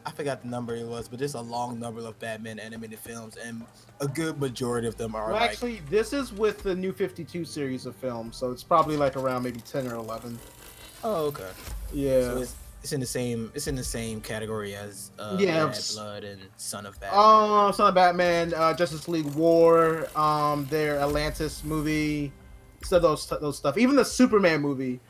A: I forgot the number it was, but it's a long number of Batman animated films, and a good majority of them are
C: Well,
A: like.
C: actually, this is with the New 52 series of films, so it's probably like around maybe 10 or 11.
A: Oh, okay.
C: Yeah.
A: So it's in the same category as
C: Yeah,
A: Bad Blood and Son of Batman.
C: Son of Batman, Justice League War, their Atlantis movie, so those stuff. Even the Superman movie,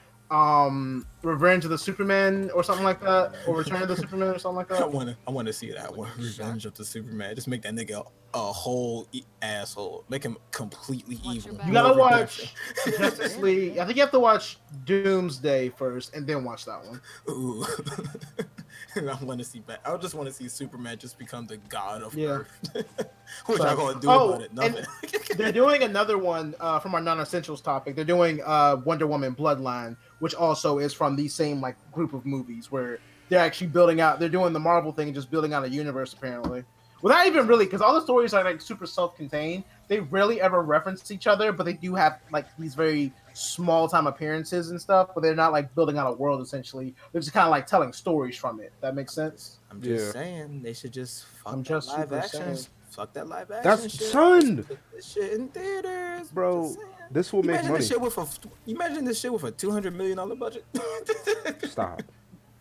C: Revenge of the Superman or something like that, or Return of the Superman or something like
A: I
C: that.
A: wanna see that one. Revenge of the Superman. Just make that nigga a whole asshole. Make him completely
D: Watch
A: evil.
D: your back.
C: You gotta
A: No
C: watch Justice League. I think you have to watch Doomsday first, and then watch that one.
A: Ooh. I want to see I just want to see Superman just become the god of
C: Yeah.
A: Earth. What y'all gonna do
C: Oh,
A: about it? Nothing.
C: They're doing another one from our non-essentials topic. They're doing Wonder Woman Bloodline, which also is from the same like group of movies where they're actually building out. They're doing the Marvel thing and just building out a universe apparently. Well, not even really, because all the stories are like super self-contained. They rarely ever reference each other, but they do have like these very small-time appearances and stuff. But they're not like building out a world. Essentially, they're just kind of like telling stories from it. That makes sense.
A: I'm just
B: Yeah.
A: saying they should just fuck
C: I'm
A: that
C: just
A: live
C: super
A: action.
C: saying.
A: Fuck that live action.
B: That's
A: shit.
B: son.
A: Put this shit in theaters,
B: Bro,
A: Just saying.
B: this will make
A: Imagine
B: money.
A: this shit with you imagine this shit with a $200 million budget.
B: Stop.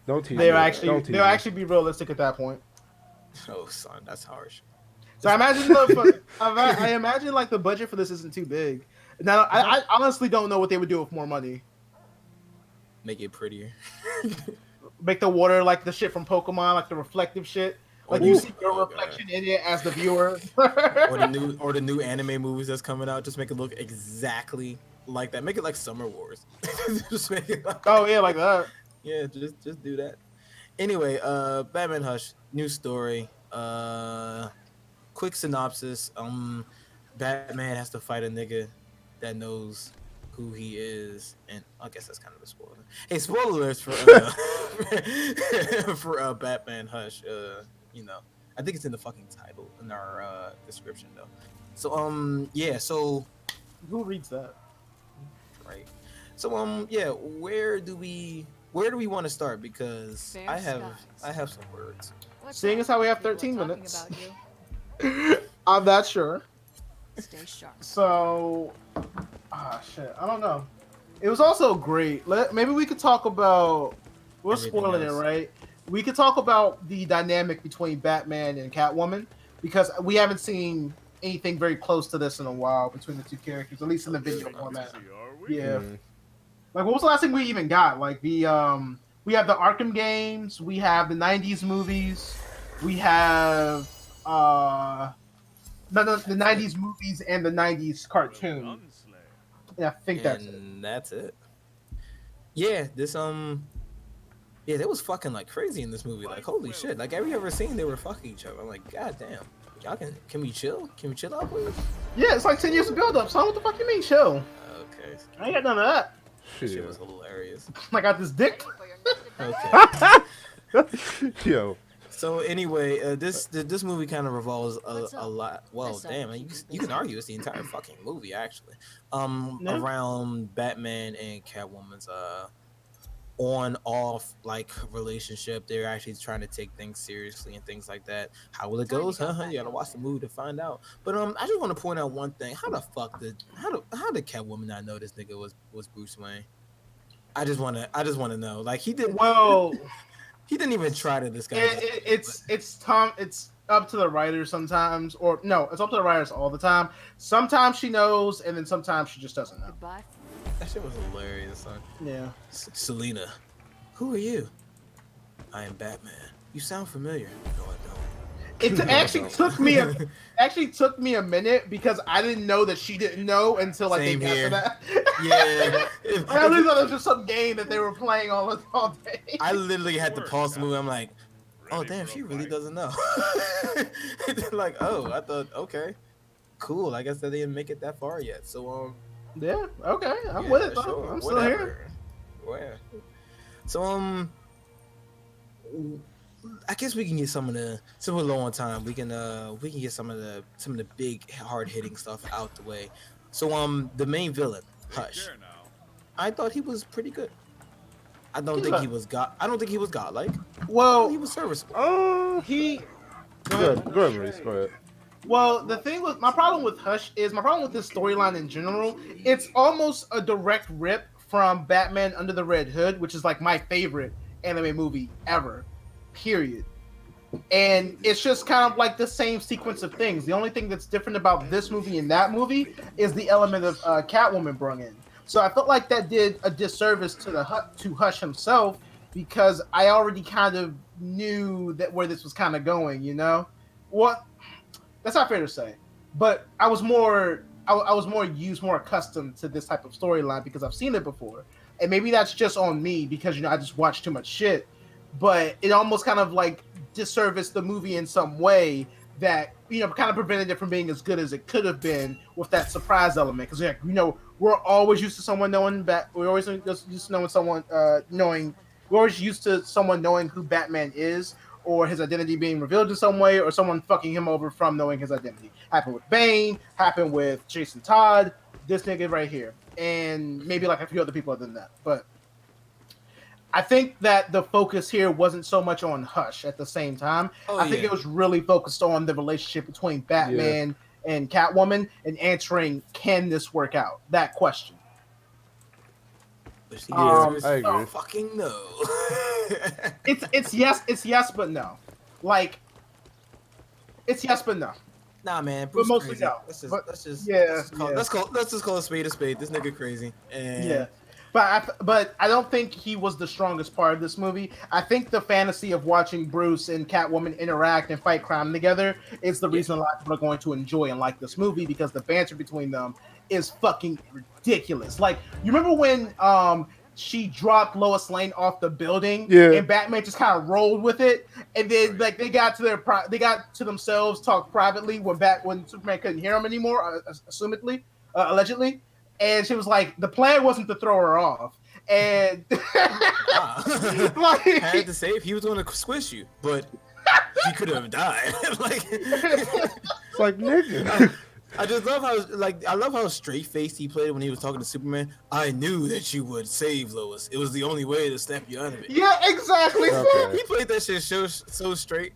B: Don't tease
C: They'll
B: me.
C: actually
B: Don't tease
C: they'll
B: me.
C: actually be realistic at that point.
A: Oh, son, that's harsh.
C: So I imagine I imagine like the budget for this isn't too big. Now I honestly don't know what they would do with more money.
A: Make it prettier.
C: Make the water like the shit from Pokemon, like the reflective shit. Like you see your reflection in it as the viewer.
A: or the new anime movies that's coming out. Just make it look exactly like that. Make it like Summer Wars. Just make it like,
C: Oh yeah, like that.
A: yeah, just do that. Anyway, Batman Hush, new story. Quick synopsis. Batman has to fight a nigga that knows who he is, and I guess that's kind of a spoiler. Hey, spoilers for for Batman Hush. You know, I think it's in the fucking title in our description though. So yeah, so
C: Who reads that?
A: right. So yeah, where do we want to start? Because
D: Fair
A: I have
D: skies.
A: some words.
D: What's
C: Seeing
D: up?
C: as how we have
D: People are
C: 13
D: talking
C: minutes.
D: about you.
C: I'm not sure.
D: Stay sharp.
C: So, shit, I don't know. It was also great. Maybe we could talk about. We're
A: Everything
C: spoiling it,
A: else.
C: right? We could talk about the dynamic between Batman and Catwoman because we haven't seen anything very close to this in a while between the two characters, at least in the video format.
E: Are we?
C: Yeah.
B: Mm.
C: Like, what was the last thing we even got? Like we have the Arkham games, we have the '90s movies, we have the '90s movies and the '90s cartoon.
E: Gunslinger.
C: Yeah, I think that's it.
A: And that's it. Yeah, this yeah, they was fucking like crazy in this movie. Like, holy shit! Like, have you ever seen they were fucking each other? I'm like, god damn, y'all can we chill? Can we chill out, please?
C: Yeah, it's like 10 years of build up. So what the fuck you mean, chill?
A: Okay,
C: I ain't got none of that.
A: shit
B: Shit.
A: was hilarious.
C: I got this dick.
A: Okay,
B: Yo.
A: so anyway, this movie kind of revolves
D: What's
A: a
D: up?
A: lot. Well,
D: What's up?
A: damn, you can argue it's the entire fucking movie actually.
C: No.
A: Around Batman and Catwoman's on off like relationship. They're actually trying to take things seriously and things like that. How will it
D: Time to
A: goes?
D: go
A: Huh?
D: back
A: You gotta
D: on
A: watch the
D: track.
A: movie to find out. But I just want to point out one thing. How did Catwoman not know this nigga was Bruce Wayne? I just wanna know. Like he didn't even try to disguise it.
C: It's up to the writers sometimes, or no, it's up to the writers all the time. Sometimes she knows, and then sometimes she just doesn't know.
D: Goodbye.
A: That shit was hilarious, son.
C: Yeah.
A: Selena, who are you? I am Batman. You sound familiar. No, I don't.
C: It actually took me a minute because I didn't know that she didn't know until like
A: Same
C: they got
A: here.
C: to that.
A: Yeah.
C: I really thought it was just some game that they were playing all day.
A: I literally had to pause the movie. I'm like, oh damn, she really doesn't know. Like, oh, I thought, okay, cool. I guess that they didn't make it that far yet. So
C: Yeah, okay, I'm
A: yeah,
C: with it. Though.
A: sure,
C: I'm still here.
A: whatever. Where? So I guess we can get some of the, since we're low on time, we can get some of the big hard hitting stuff out the way. So the main villain, Hush. I thought he was pretty good. I don't think he was godlike.
C: Well,
A: He was serviceable.
C: he.
B: Go ahead, Maurice. Go ahead.
C: Well, the thing with my problem with Hush is my problem with this storyline in general. It's almost a direct rip from Batman Under the Red Hood, which is like my favorite anime movie ever. Period. And it's just kind of like the same sequence of things. The only thing that's different about this movie and that movie is the element of Catwoman brought in. So I felt like that did a disservice to Hush himself, because I already kind of knew that where this was kind of going. You know, what? That's not fair to say, but I was more accustomed to this type of storyline because I've seen it before, and maybe that's just on me because I just watch too much shit. But it almost kind of like disserviced the movie in some way that kind of prevented it from being as good as it could have been with that surprise element. Because we're always used to someone knowing we're always used to knowing someone we're always used to someone knowing who Batman is, or his identity being revealed in some way, or someone fucking him over from knowing his identity. Happened with Bane, happened with Jason Todd, this nigga right here, and maybe like a few other people other than that. But I think that the focus here wasn't so much on Hush at the same time. I think it was really focused on the relationship between Batman and Catwoman and answering, can this work out? That question.
B: I agree.
A: Fucking no.
C: It's yes, but no. Like, it's yes, but no.
A: Nah, man.
C: But mostly
A: crazy.
C: no.
A: Let's just call a spade a spade. This nigga crazy. And
C: yeah. But I don't think he was the strongest part of this movie. I think the fantasy of watching Bruce and Catwoman interact and fight crime together is the reason a lot of people are going to enjoy and like this movie, because the banter between them is fucking ridiculous. Like, you remember when she dropped Lois Lane off the building and Batman just kind of rolled with it, and then like they got to themselves, talked privately when Superman couldn't hear him anymore, allegedly. And she was like, the plan wasn't to throw her off. And
A: I had to say if he was going to squish you, but he could have died.
B: It's like, nigga.
A: I just love how straight faced he played when he was talking to Superman. I knew that you would save Lois. It was the only way to snap you out of it.
C: Yeah, exactly.
B: Okay.
A: He played that shit so straight.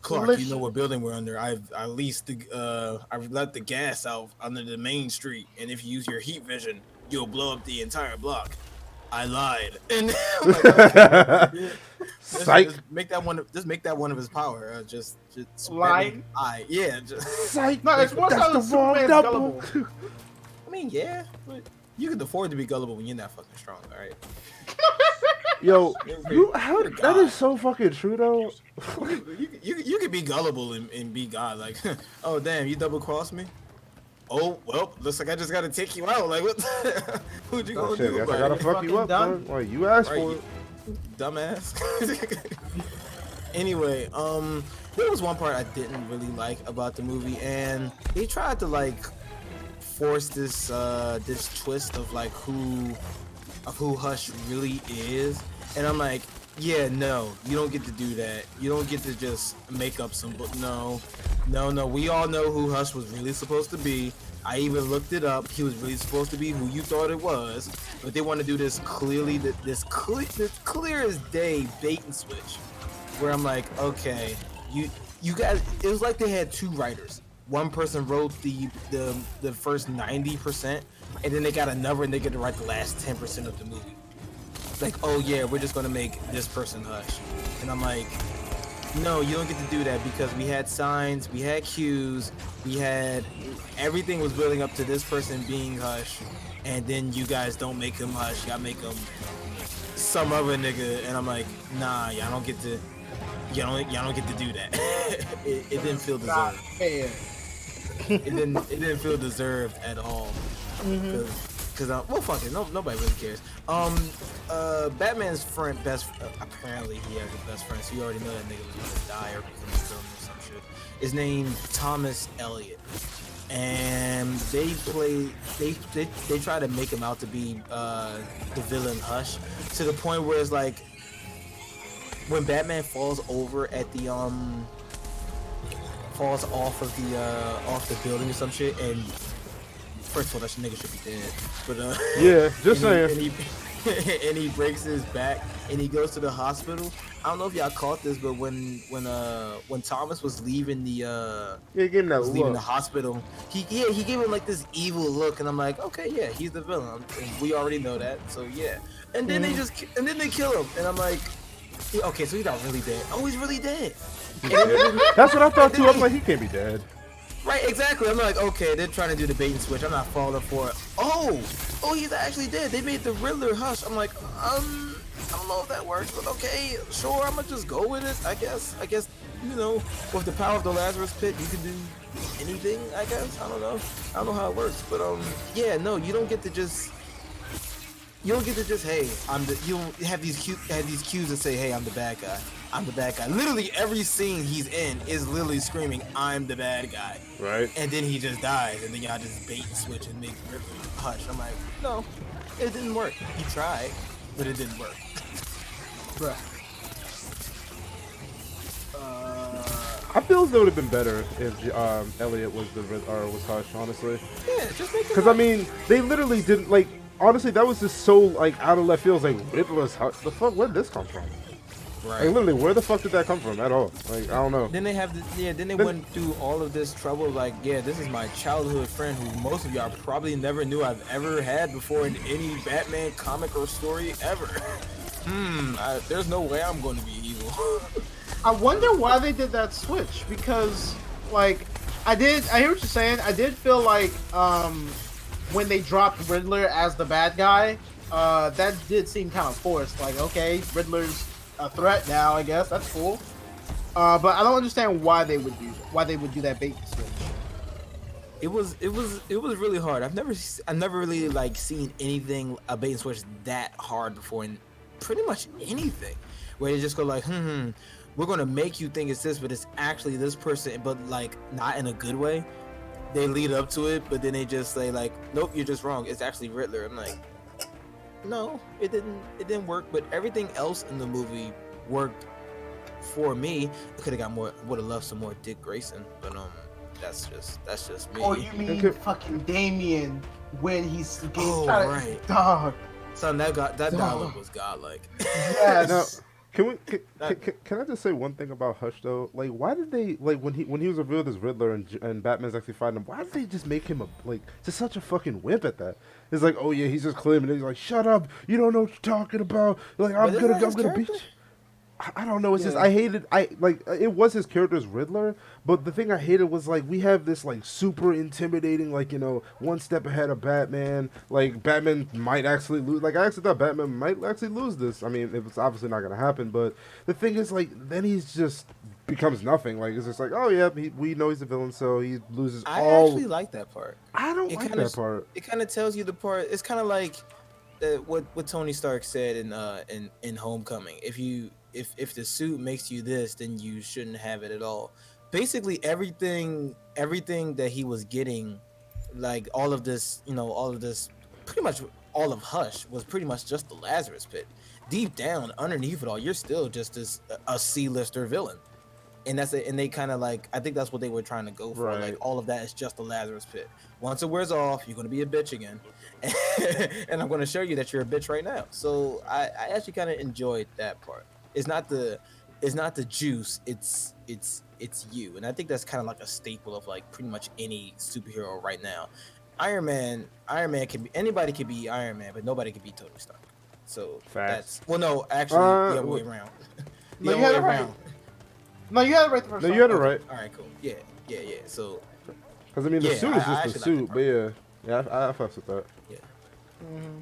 A: Clark, you know what building we're under. I've let the gas out under the main street, and if you use your heat vision, you'll blow up the entire block. I lied. And
B: Psych.
A: Make that one of his power. Just
C: lying.
B: Psych.
C: No, it's more so
B: That's the wrong
C: Superman's
B: double.
C: gullible.
A: I mean, yeah, but you can afford to be gullible when you're not fucking strong. All right.
B: Yo, that is so fucking true though.
A: You could be gullible and be God. Like, oh damn, you double crossed me. Oh well, looks like I just gotta take you out. Like, what? Who'd you gonna do?
B: I gotta fuck you up, bro. Well, you asked for it,
A: dumbass. Anyway, there was one part I didn't really like about the movie, and they tried to like force this twist of like who Hush really is, and I'm like, yeah, no, you don't get to do that. You don't get to just make up some book. No. We all know who Hush was really supposed to be. I even looked it up. He was really supposed to be who you thought it was, but they want to do this this clear as day bait and switch, where I'm like, okay, you guys. It was like they had two writers. One person wrote the first 90%, and then they got another nigga to write the last 10% of the movie. Like, oh yeah, we're just gonna make this person Hush, and I'm like, no, you don't get to do that, because we had signs, we had cues, everything was building up to this person being Hush, and then you guys don't make him Hush, y'all make him some other nigga, and I'm like, nah, y'all don't get to do that. it didn't feel deserved. It didn't feel deserved at all. Cause well, fuck it, nobody really cares. Batman's apparently he has a best friend, so you already know that nigga was gonna die or become a villain or some shit. His name Thomas Elliot, and they try to make him out to be the villain Hush, to the point where it's like when Batman falls over at the falls off the building or some shit, and first of all, that nigga should be dead. But
B: yeah, just saying.
A: And he breaks his back and he goes to the hospital. I don't know if y'all caught this, but when Thomas was leaving the
B: leaving
A: the hospital, he gave him like this evil look, and I'm like, okay, yeah, he's the villain, and we already know that, so yeah. And then they kill him, and I'm like, okay, so he's not really dead. Oh, he's really dead.
B: That's what I thought too. I'm like, he can't be dead.
A: Right, exactly. I'm like, okay, they're trying to do the bait and switch. I'm not falling for it. Oh, he's actually dead. They made the Riddler Hush. I'm like, I don't know if that works, but okay, sure. I'm gonna just go with it. I guess, you know, with the power of the Lazarus Pit, you can do anything. I guess. I don't know how it works, but yeah, no, you don't get to just. Hey, you don't have these cues that say, hey, I'm the bad guy. I'm the bad guy. Literally every scene he's in is literally screaming, I'm the bad guy.
B: Right.
A: And then he just dies, and then y'all just bait and switch and make Riddler Hush. I'm like, no, it didn't work. He tried, but it didn't work.
C: Bruh.
B: I feel as though it would have been better if Elliot was was Hush, honestly.
A: Yeah, just make it.
B: Because I mean, they literally didn't like. Honestly, that was just so like out of left field. Like Riddler's Hush. The fuck? Where did this come from?
A: Right.
B: Like literally, where the fuck did that come from at all? Like I don't know.
A: Then they went through all of this trouble. Like, yeah, this is my childhood friend who most of y'all probably never knew I've ever had before in any Batman comic or story ever. There's no way I'm going to be evil.
C: I wonder why they did that switch, because like I hear what you're saying. I did feel like when they dropped Riddler as the bad guy, that did seem kind of forced. Like, okay, Riddler's a threat now, I guess that's cool. But I don't understand why they would do that bait and switch.
A: It was really hard. I've never really like seen anything a bait and switch that hard before in pretty much anything, where they just go like, we're gonna make you think it's this, but it's actually this person, but like not in a good way. They lead up to it, but then they just say like, nope, you're just wrong. It's actually Riddler. I'm like, no, it didn't work. But everything else in the movie worked for me. I could have got more. Would have loved some more Dick Grayson, but that's just me.
C: Oh, you mean fucking Damien when he's
A: right,
C: dog.
A: Son, that dialogue was godlike.
C: Yes.
B: Now, can I just say one thing about Hush though? Like, why did they like when he was revealed as Riddler and Batman's actually fighting him? Why did they just make him just such a fucking wimp at that? It's like, oh yeah, he's just claiming it. He's like, shut up, you don't know what you're talking about. Like, I'm gonna beat you. I don't know. It's just it was his character as Riddler, but the thing I hated was like we have this like super intimidating, like, you know, one step ahead of Batman. Like Batman might actually lose. Like I actually thought Batman might actually lose this. I mean, it's obviously not gonna happen, but the thing is like then he's just becomes nothing. Like it's just like, oh yeah, we know he's a villain, so he loses all.
A: I actually like that part.
B: I don't like that part.
A: It kind of tells you the part. It's kind of like what Tony Stark said in Homecoming. If the suit makes you this, then you shouldn't have it at all. Basically, everything that he was getting, like all of this, pretty much all of Hush was pretty much just the Lazarus Pit. Deep down, underneath it all, you're still just a C-lister villain, and that's it. And they kind of like, I think that's what they were trying to go for. Right. Like all of that is just the Lazarus Pit. Once it wears off, you're gonna be a bitch again, and I'm gonna show you that you're a bitch right now. So I actually kind of enjoyed that part. It's not the juice. It's you, and I think that's kind of like a staple of like pretty much any superhero right now. Iron Man anybody can be Iron Man, but nobody can be Tony Stark. So
B: Facts.
A: No, actually, the other way around.
C: No, you had it right. No, you had it right the first time.
B: No, you had it right.
A: All right, cool. Yeah. So,
B: because I mean, the suit is just the suit, but yeah, I fucks with that.
A: Yeah.
C: Mm-hmm.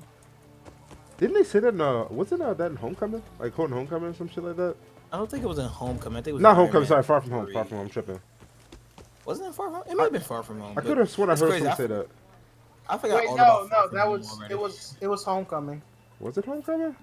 B: Didn't they say that wasn't that in Homecoming? Like quoting Homecoming or some shit like that?
A: I don't think it was in Homecoming. I think it was
B: not Homecoming. Sorry, Far From Home. Far From Home. I'm tripping.
A: Wasn't it Far From Home? It might have been Far From Home.
B: I could have sworn I heard someone say that.
A: I forgot
C: Wait,
A: all
C: no,
A: about
C: no,
A: Far From
C: that
A: Home
C: was
A: already.
C: it was Homecoming.
B: Was it Homecoming?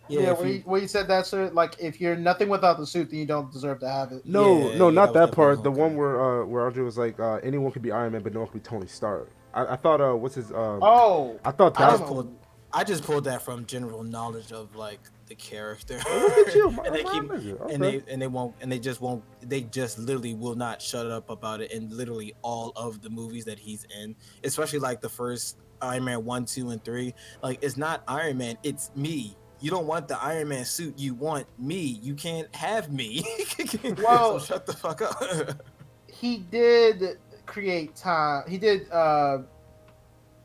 C: Yeah,
A: if you-
C: where you said that, sir. Like, if you're nothing without the suit, then you don't deserve to have it.
B: No,
A: Yeah,
B: no,
A: yeah,
B: not
A: that was
B: that part. The
A: definitely
B: one where Andre was like, anyone could be Iron Man, but no one could be Tony Stark. I thought what's his
C: Oh,
B: I thought
C: I
A: I
B: that.
C: don't
A: just
C: know.
A: pulled. I just pulled that from general knowledge of like the character.
B: Oh, look at you, my,
A: and they
B: my
A: keep
B: nigga. Okay.
A: they just won't they just literally will not shut up about it in literally all of the movies that he's in, especially like the first Iron Man 1, 2, and 3. Like, it's not Iron Man, it's me. You don't want the Iron Man suit, you want me. You can't have me. So
C: Well,
A: shut the fuck up.
C: he did create time. He did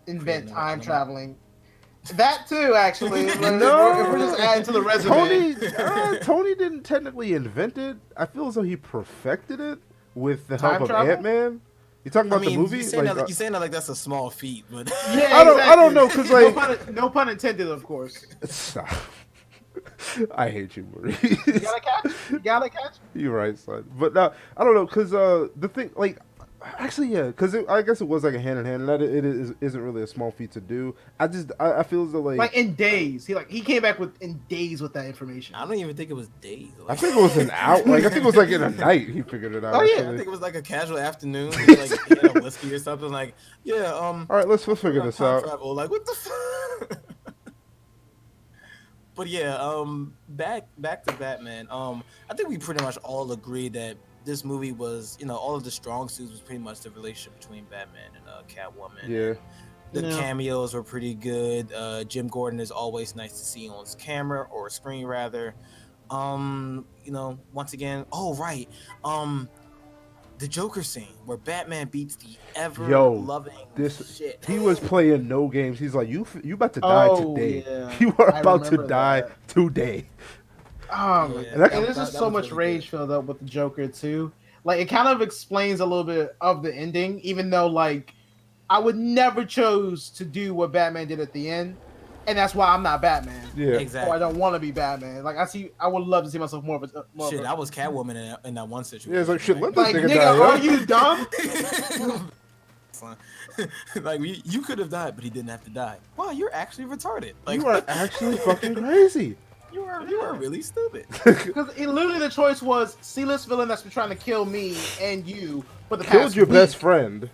C: invent
A: another
C: time
A: element.
C: traveling. That too, actually. If
B: No,
C: we're just adding to the resume.
B: Tony didn't technically invent it. I feel as though he perfected it with the help
C: Time
B: of
C: travel?
B: Ant-Man. You talking
A: I
B: about
A: mean,
B: the movie?
A: you saying,
B: Like,
A: that, you saying that like that's a small feat, but
C: Yeah,
B: I don't know, 'cause, like-
C: no pun intended, of course.
B: stop. I hate you, Maurice.
C: You gotta catch. You gotta catch.
B: You're right, son. But now I don't know, cause the thing, like, actually, yeah, cause I guess it was like a hand in hand. And that isn't really a small feat to do. I feel as though
C: Like in days, he came back in days with that information.
A: I don't even think it was days.
B: I think it was an hour. Like, I think it was like in a night he figured it out.
C: Oh, yeah.
A: I
B: actually.
A: think it was like a casual afternoon. He, like, he had a whiskey or something. Like, yeah,
B: All right, let's figure this
A: time
B: out.
A: travel. Like, what the fuck? But yeah, back to Batman. I think we pretty much all agree that this movie was, all of the strong suits was pretty much the relationship between Batman and Catwoman.
B: Yeah.
A: The
C: Yeah.
A: cameos were pretty good. Jim Gordon is always nice to see on camera or screen rather. Once again, right. The Joker scene where Batman beats the ever-loving shit.
B: He was playing no games. He's like, you about to die today.
C: Yeah.
B: You are
C: I
B: about to
C: remember
B: die
C: that.
B: today.
A: Yeah,
C: And there's just so
A: was
C: much
A: really
C: rage
A: good.
C: filled up with the Joker too. Like, it kind of explains a little bit of the ending, even though like I would never chose to do what Batman did at the end, and that's why I'm not Batman.
B: Yeah.
A: Exactly.
C: Or I don't want to be Batman. Like, I would love to see myself more of a
A: Shit, I was Catwoman in that one situation.
B: Yeah, it's like, shit, let this
C: like,
B: nigga
C: nigga,
B: die.
C: are
B: yo.
C: you dumb?
A: Like, you could have died, but he didn't have to die. Wow, you're actually retarded. Like,
B: You are actually fucking crazy.
A: you are really stupid.
C: Because literally the choice was C-list villain that's been trying to kill me and you for the
B: Killed
C: past
B: your
C: week.
B: best friend.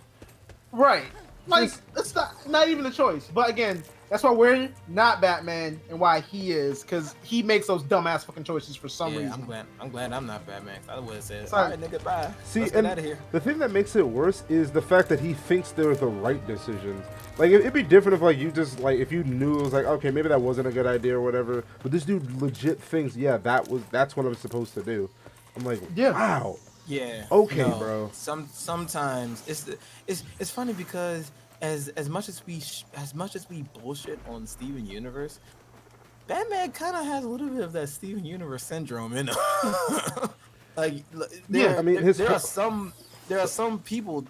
C: Right. Like, it's not even a choice. But again, that's why we're not Batman and why he is, because he makes those dumbass fucking choices for some
A: Yeah,
C: reason.
A: I'm glad I'm not Batman. I would have said,
C: Sorry.
A: all right, nigga, bye.
B: See,
A: Let's get
B: and
A: out of here.
B: the thing that makes it worse is the fact that he thinks they're the right decisions. Like, it'd be different if, like, you just, like, if you knew it was like, okay, maybe that wasn't a good idea or whatever. But this dude legit thinks, yeah, that's what I'm supposed to do. I'm like,
C: Yeah.
B: wow.
A: Yeah.
B: Okay, bro.
A: Sometimes it's funny because as much as we bullshit on Steven Universe, Batman kind of has a little bit of that Steven Universe syndrome in him. Like,
B: Yeah, I mean,
A: there are some people,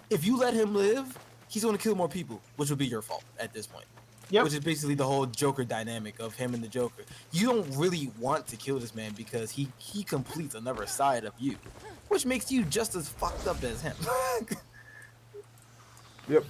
A: if you let him live, he's going to kill more people, which will be your fault at this point.
C: Yep.
A: Which is basically the whole Joker dynamic of him and the Joker. You don't really want to kill this man because he completes another side of you, which makes you just as fucked up as him.
B: Yep.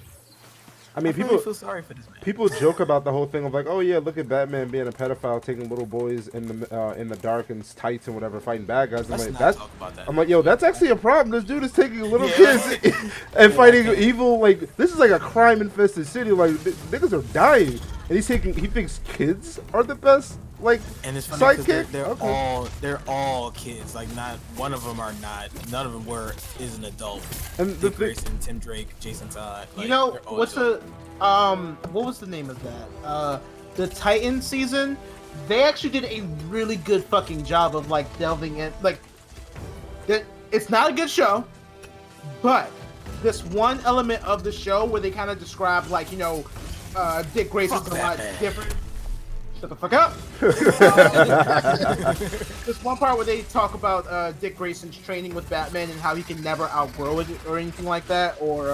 B: I mean,
A: I really feel sorry for this man.
B: people joke about the whole thing of like, oh yeah, look at Batman being a pedophile, taking little boys in the dark and tights and whatever, fighting bad guys.
A: Let's
B: I'm like,
A: not
B: that's.
A: talk about that.
B: I'm like, yo, that's actually a problem. This dude is taking little
A: Yeah.
B: kids and fighting evil. Like, this is like a crime-infested city. Like, niggas are dying, and he thinks kids are the best. Like,
A: And it's funny because
B: sidekick.
A: they're all kids. Like, not one of them are not. None of them is an adult.
B: And the
A: Dick
B: thing,
A: Grayson, Tim Drake, Jason Todd. Like,
C: You know
A: they're all
C: what's
A: adults.
C: what was the name of that? The Titan season. They actually did a really good fucking job of like delving in. Like, it's not a good show, but this one element of the show where they kind of describe like Dick Grayson's
A: Fuck
C: a lot
A: Batman.
C: different. Shut the fuck up. There's one part where they talk about Dick Grayson's training with Batman and how he can never outgrow it or anything like that, or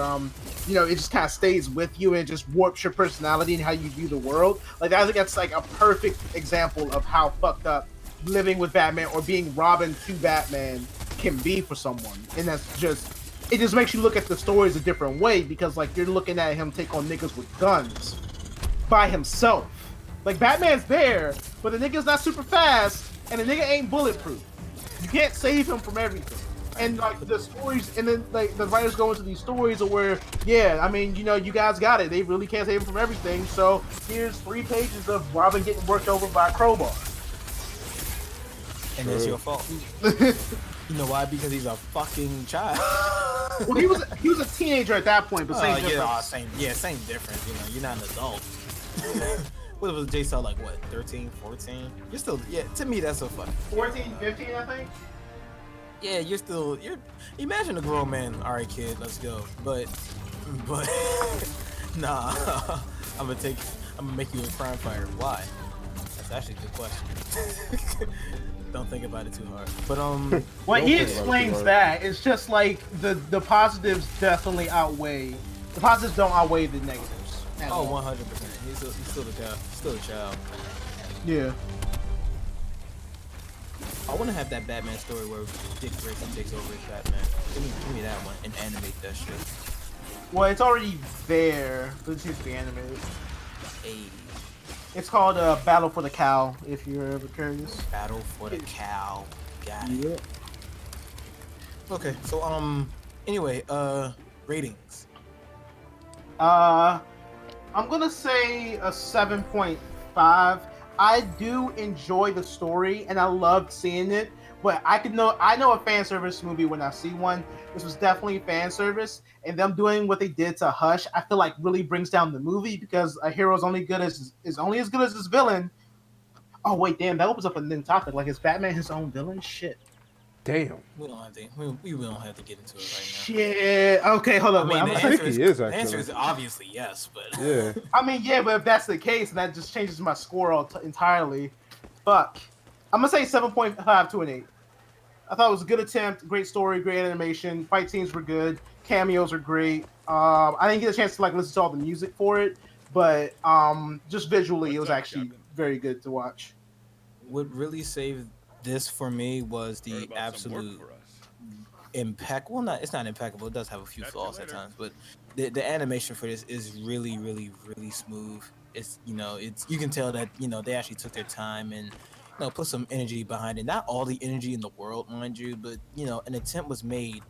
C: it just kind of stays with you and it just warps your personality and how you view the world. Like, I think that's like a perfect example of how fucked up living with Batman or being Robin to Batman can be for someone, and that's just it just makes you look at the stories a different way because like you're looking at him take on niggas with guns by himself. Like Batman's there, but the nigga's not super fast, and the nigga ain't bulletproof. You can't save him from everything. And like the stories, and then like the writers go into these stories of where, yeah, I mean, you know, you guys got it. They really can't save him from everything. So here's 3 pages of Robin getting worked over by a crowbar.
A: And it's your fault. You know why? Because he's a fucking child.
C: Well, he was a teenager at that point, but same difference.
A: Same difference. You know, you're not an adult. What was Jay Cell like? What, 13, 14? You're still, yeah. To me, that's so funny.
C: 14, 15, I think.
A: Yeah, you're. Imagine a grown man. All right, kid, let's go. But, nah. I'm gonna make you a crime fighter. Why? That's actually a good question. Don't think about it too hard. But
C: Well, he explains that it's just like the positives definitely outweigh the positives don't outweigh the negatives.
A: Oh, 100%. He's still a child. Still a child.
C: Yeah.
A: I want to have that Batman story where Dick Grayson takes over as Batman. Give me that one and animate that shit.
C: Well, it's already there, but it needs to be animated.
A: Hey.
C: It's called Battle for the Cow, if you're ever curious.
A: Battle for the Cow. Got it.
C: Yeah.
A: Okay, so anyway, ratings.
C: I'm gonna say a 7.5. I do enjoy the story and I loved seeing it, but I know a fan service movie when I see one. This was definitely fan service, and them doing what they did to Hush, I feel like really brings down the movie because a hero's only only as good as his villain. Oh wait, damn, that opens up a new topic. Like, is Batman his own villain? Shit.
B: Damn.
A: We don't have to get into it right now.
C: Shit. Okay, hold on.
A: I mean,
B: I think he is
A: the
B: actually.
A: answer is obviously yes, but
B: Yeah.
C: I mean, yeah, but if that's the case, that just changes my score entirely. Fuck. I'm gonna say 7.5 to an 8. I thought it was a good attempt, great story, great animation, fight scenes were good, cameos are great. I didn't get a chance to like listen to all the music for it, but just visually, it was actually very good to watch.
A: what really saved this for me was the absolute impeccable. Well, it's not impeccable. It does have a few flaws at times, but the animation for this is really, really, really smooth. It's you can tell that they actually took their time and put some energy behind it. Not all the energy in the world, mind you, but an attempt was made.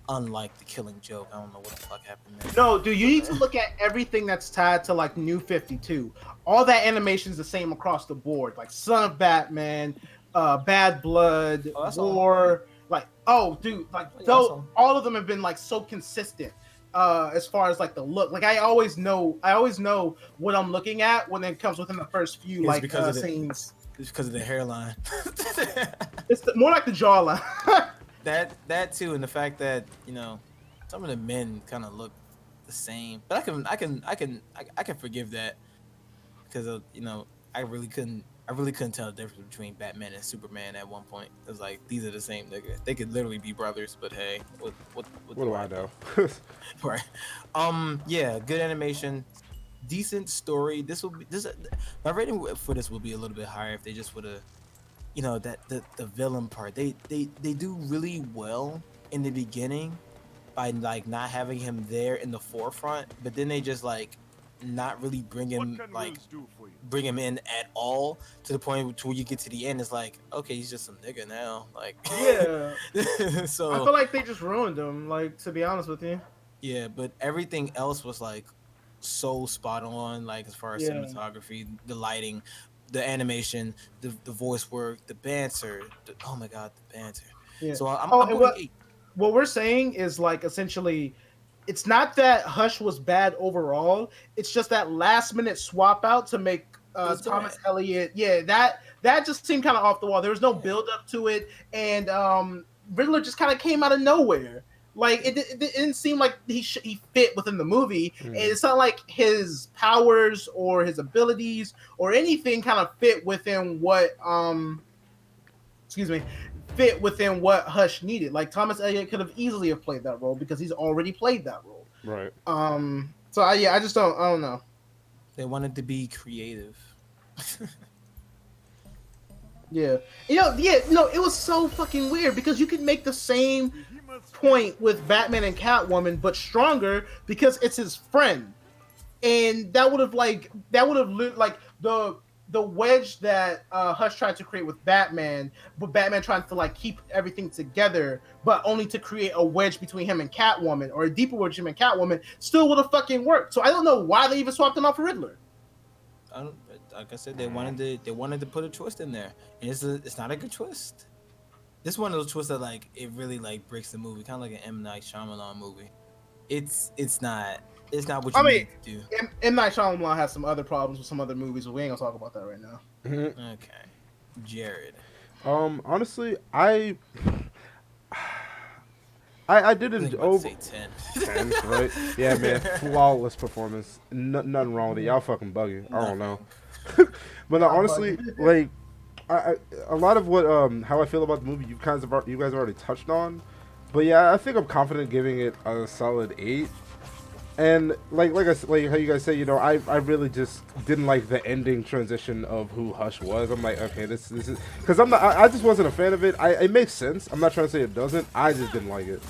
A: Unlike the Killing Joke, I don't know what the fuck happened there.
C: No, dude, you need to look at everything that's tied to like New 52. All that animation is the same across the board. Like Son of Batman, Bad Blood, War. Like, oh, dude, like though all of them have been like so consistent as far as like the look. Like I always know what I'm looking at when it comes within the first few scenes.
A: It's because of the hairline.
C: It's more like the jawline.
A: That too, and the fact that some of the men kind of look the same, but I can forgive that because I really couldn't tell the difference between Batman and Superman at one point. It was like these are the same nigga. They could literally be brothers, but hey, what
B: do I know?
A: Right. Yeah, good animation, decent story. My rating for this would be a little bit higher if they just would have. That the villain part, they do really well in the beginning by like not having him there in the forefront, but then they just like not really bring him in at all to the point where you get to the end. It's like, okay, he's just some nigga now. Like,
C: yeah.
A: So
C: I feel like they just ruined him. Like, to be honest with you.
A: Yeah, but everything else was like so spot on. Like as far as cinematography, the lighting. The animation, the voice work, the banter. Oh my god, the banter. Yeah. So I'm going 8.
C: What we're saying is like essentially, it's not that Hush was bad overall. It's just that last minute swap out to make Thomas Elliott. Yeah, that just seemed kind of off the wall. There was no build up to it, and Riddler just kind of came out of nowhere. Like it didn't seem like he fit within the movie. Mm. It's not like his powers or his abilities or anything kind of fit within what fit within what Hush needed. Like Thomas Elliott could have easily have played that role because he's already played that role.
B: Right.
C: So I don't know.
A: They wanted to be creative.
C: Yeah, it was so fucking weird because you could make the same point with Batman and Catwoman, but stronger because it's his friend, and that would have like the wedge that Hush tried to create with Batman, but Batman trying to like keep everything together, but only to create a wedge between him and Catwoman, or a deeper wedge between him and Catwoman, still would have fucking worked. So I don't know why they even swapped him out for Riddler.
A: Like I said, they wanted to put a twist in there, and it's not a good twist. This one of those twists that like it really like breaks the movie, kind of like an M. Night Shyamalan movie. It's not what you need to do.
C: M. Night Shyamalan has some other problems with some other movies, but we ain't gonna talk about that right now.
A: Okay, Jared.
B: Honestly, I didn't.
A: Say 10.
B: 10, right? Yeah, man, flawless performance. Nothing wrong with it. Y'all fucking bugging. I don't know. But no, honestly, like, a lot of what how I feel about the movie, you guys have already touched on. But yeah, I think I'm confident giving it a solid 8. And like how you guys say, I really just didn't like the ending transition of who Hush was. I'm like, okay, this is because I just wasn't a fan of it. It makes sense. I'm not trying to say it doesn't. I just didn't like it.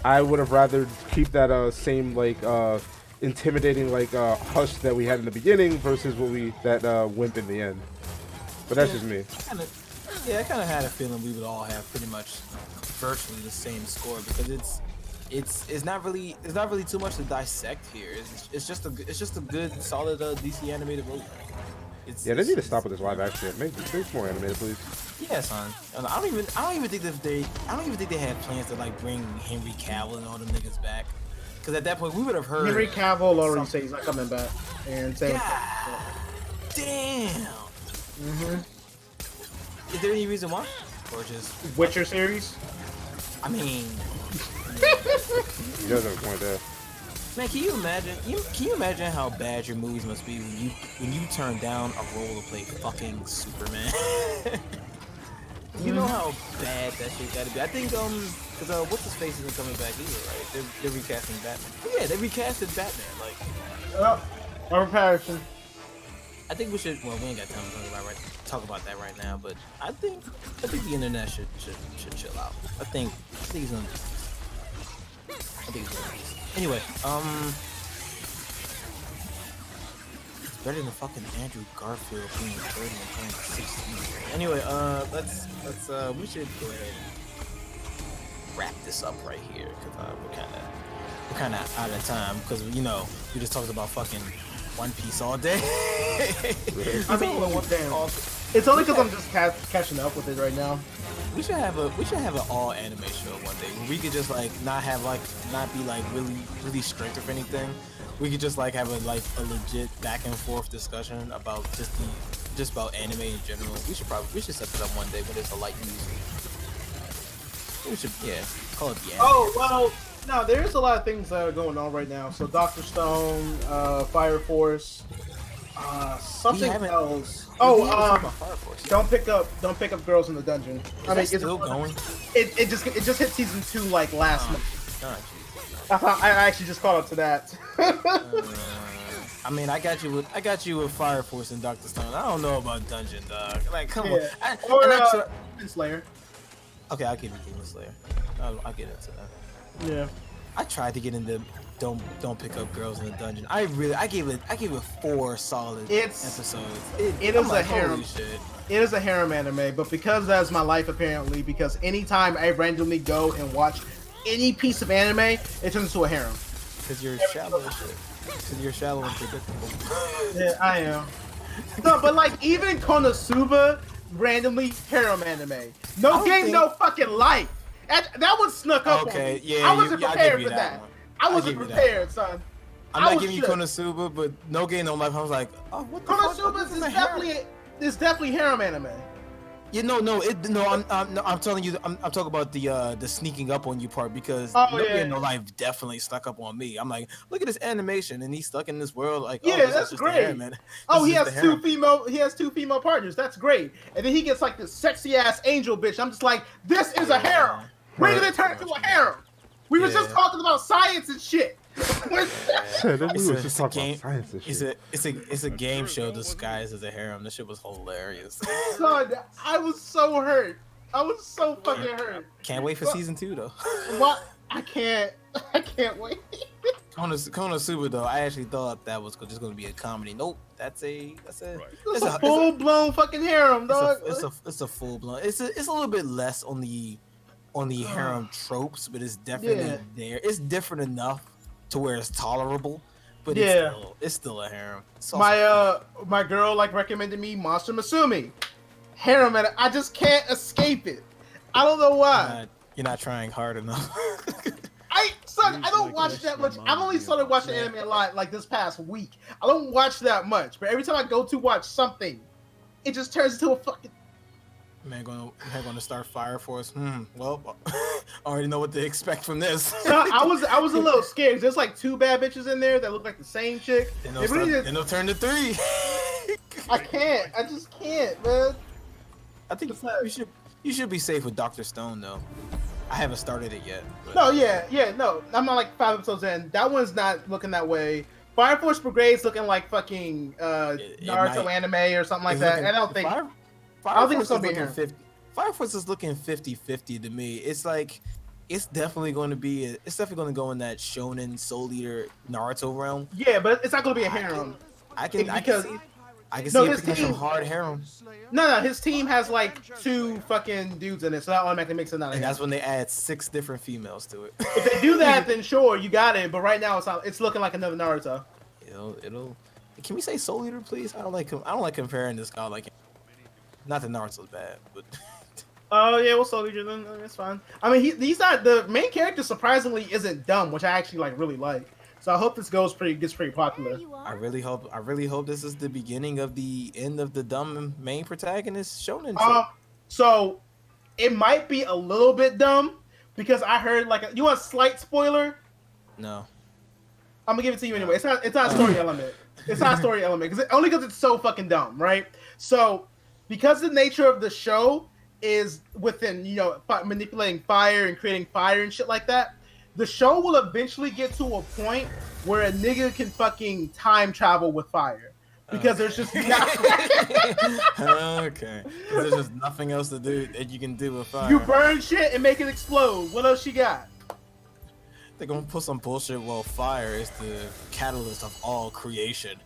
B: I would have rather keep that same like intimidating like Hush that we had in the beginning versus that wimp in the end. But that's just me.
A: I kind of had a feeling we would all have pretty much virtually the same score because it's not really too much to dissect here. It's just a good solid DC animated movie.
B: They need to stop with this live action. Make more animated, please.
A: Yeah, son. I don't even think they had plans to like bring Henry Cavill and all them niggas back. Because at that point we would have heard
C: Henry Cavill already said he's not coming back, and say,
A: damn. Is there any reason why, or just
C: Witcher series?
A: I mean,
B: you guys have a point there.
A: Man, can you imagine how bad your movies must be when you turn down a role to play fucking Superman? You know how bad that shit gotta be. I think because what's his face isn't coming back either, right? They're recasting Batman. Yeah, they recasted Batman. Like,
C: Robert Pattinson.
A: I think we should. Well, we ain't got time to talk about that right now. But I think the internet should chill out. I think he's gonna. Anyway, it's better than fucking Andrew Garfield being 30 and playing 16. Anyway, let's we should go ahead and wrap this up right here because we're kind of out of time because we just talked about fucking One Piece all day.
C: I mean, it's only because I'm just catching up with it right now.
A: We should have an all anime show one day where we could just like not be like really strict or anything. We could just like have a legit back and forth discussion about just about anime in general. We should set it up one day when there's a light music. We should call it the anime.
C: Oh well, no, there's a lot of things that are going on right now. So Dr. Stone, Fire Force, something else. Don't pick up girls in the dungeon.
A: Is it still going?
C: It just hit season 2 like last month. I actually just caught up to that.
A: I mean, I got you with Fire Force and Dr. Stone. I don't know about Dungeon, dog. Like, come on.
C: Or Slayer.
A: Okay, I'll give you Demon Slayer. I'll get into that.
C: Yeah.
A: I tried to get into don't pick up girls in the dungeon. I gave it 4 solid episodes.
C: It is a harem anime, but because that's my life apparently, because anytime I randomly go and watch any piece of anime, it turns into a harem.
A: Because you're shallow as shit. Because you're shallow and predictable.
C: Yeah, I am. No, but like even Konosuba, randomly harem anime. No game, no fucking life. That one snuck up on me.
A: Yeah,
C: I wasn't prepared for that. I wasn't prepared, son.
A: I'm not giving you Konosuba, but No Game No Life. I was like, oh, what the fuck?
C: Konosuba is definitely harem anime.
A: Yeah, I'm telling you, I'm talking about the sneaking up on you part because No Game No Life definitely stuck up on me. I'm like, look at this animation, and he's stuck in this world. Like,
C: that's great. He has two female partners. That's great. And then he gets like this sexy ass angel bitch. I'm just like, this is a harem. When did it turn into a harem? We were just talking about science and shit.
B: Then we
A: It's
B: was
A: a,
B: just
A: it's a
B: talking
A: game.
B: about science and shit.
A: It's a game show disguised as a harem. This shit was hilarious.
C: Son, I was so hurt. I was so fucking hurt.
A: Can't wait for season 2 though.
C: What? I can't wait.
A: Konosuba though, I actually thought that was just going to be a comedy. Nope, that's a
C: It's a full blown fucking harem, dog.
A: it's a full blown. It's a little bit less on the harem tropes, but it's definitely there. It's different enough to where it's tolerable, but it's still a harem.
C: My girl like recommended me Monster Masumi harem, and I just can't escape it. I don't know why.
A: You're not trying hard enough.
C: I don't watch that much. I've only started watching anime a lot like this past week. I don't watch that much, but every time I go to watch something, it just turns into a fucking.
A: Man, gonna start Fire Force. Well, I already know what to expect from this.
C: So I was a little scared. There's like 2 bad bitches in there that look like the same chick.
A: Then they'll turn to 3.
C: I just can't, man.
A: I think you should be safe with Dr. Stone though. I haven't started it yet. But...
C: No. I'm not like 5 episodes in. That one's not looking that way. Fire Force Brigade's looking like fucking Naruto anime or something like that. I don't think it's gonna be here.
A: Fire Force is looking 50-50 to me. It's like it's definitely going to go in that shonen Soul Eater Naruto realm.
C: Yeah, but it's not going to be a harem.
A: I can see it picking some hard harem.
C: No, his team has like 2 fucking dudes in it, so that automatically makes it not a harem.
A: And that's when they add 6 different females to it.
C: If they do that, then sure, you got it. But right now, it's looking like another Naruto.
A: It'll. Can we say Soul Eater, please? I don't like comparing this guy like. Not that Naruto's bad, but.
C: Oh yeah, we'll Soul Eater then. That's fine. I mean, he's not the main character. Surprisingly, isn't dumb, which I actually really like. So I hope this gets pretty popular.
A: I really hope this is the beginning of the end of the dumb main protagonist shonen.
C: So it might be a little bit dumb because I heard you want a slight spoiler?
A: No.
C: I'm gonna give it to you anyway. It's not a story element. It's not a story element only because it's so fucking dumb, right? So because the nature of the show is within manipulating fire and creating fire and shit like that. The show will eventually get to a point where a nigga can fucking time travel with fire. Because there's just
A: okay. There's just nothing else to do that you can do with fire.
C: You burn shit and make it explode. What else you got?
A: They're gonna put some bullshit. Well, fire is the catalyst of all creation.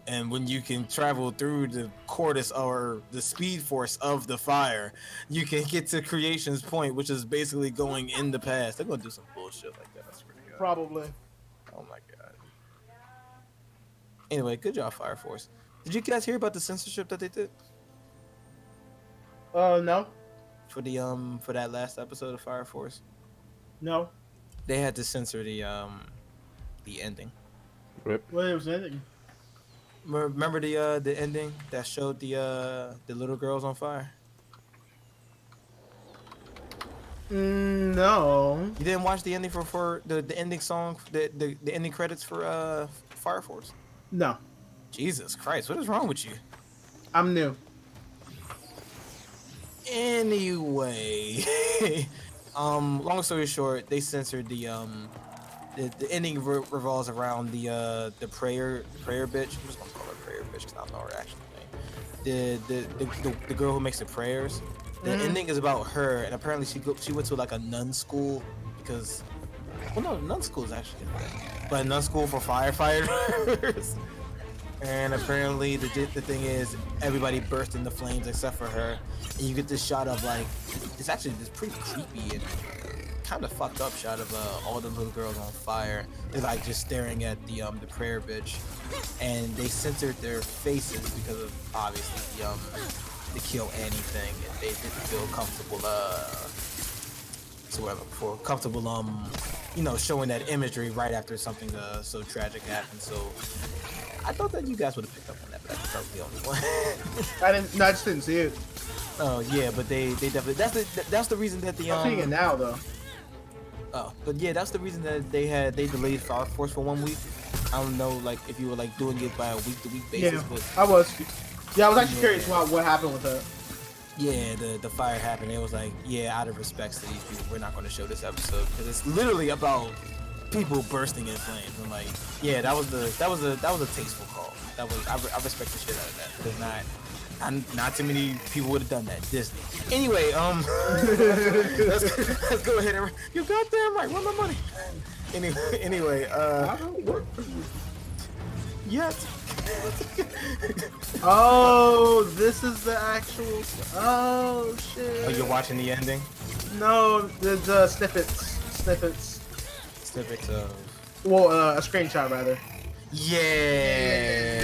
A: And when you can travel through the cordis or the speed force of the fire, you can get to creation's point, which is basically going in the past. They're gonna do some bullshit like that. That's pretty good.
C: Probably.
A: Oh my god. Anyway, good job, Fire Force. Did you guys hear about the censorship that they did?
C: No.
A: For that last episode of Fire Force?
C: No.
A: They had to censor the ending.
B: Rip.
C: What was the ending?
A: Remember the ending that showed the little girls on fire?
C: No.
A: You didn't watch the ending for the ending song, the ending credits for Fire Force?
C: No.
A: Jesus Christ, what is wrong with you?
C: I'm new.
A: Anyway, long story short, they censored the ending revolves around the prayer bitch. I'm just gonna call her prayer bitch because I don't know her actual name. The girl who makes the prayers. The ending is about her, and apparently she went to like a nun school because, well, no, nun school is actually a thing, but a nun school for firefighters. And apparently the thing is everybody burst into flames except for her, and you get this shot of it's actually this pretty creepy and kind of fucked up shot of all the little girls on fire. They're just staring at the prayer bitch, and they censored their faces because of obviously the kill Annie thing, and they didn't feel comfortable showing that imagery right after something so tragic happened. So I thought that you guys would have picked up on that, but I think I was the only one.
C: I just didn't see it.
A: Oh yeah, but they definitely that's the reason that
C: I'm seeing it now though.
A: Oh, but yeah, that's the reason that they delayed Fire Force for 1 week. I don't know, if you were doing it by a week-to-week basis.
C: Yeah,
A: but
C: I was. Yeah, I was actually curious about what happened with her.
A: Yeah, the fire happened. It was out of respect to these people, we're not going to show this episode because it's literally about people bursting in flames. And like, yeah, that was a tasteful call. I respect the shit out of that. Because not too many people would have done that. Disney. Anyway, let's go ahead and you goddamn right. Where's my money? Anyway, yes.
C: Oh, this is the actual. Oh shit.
A: Oh, you're watching the ending?
C: No, the snippets.
A: Snippets of.
C: Well, a screenshot rather.
A: Yeah.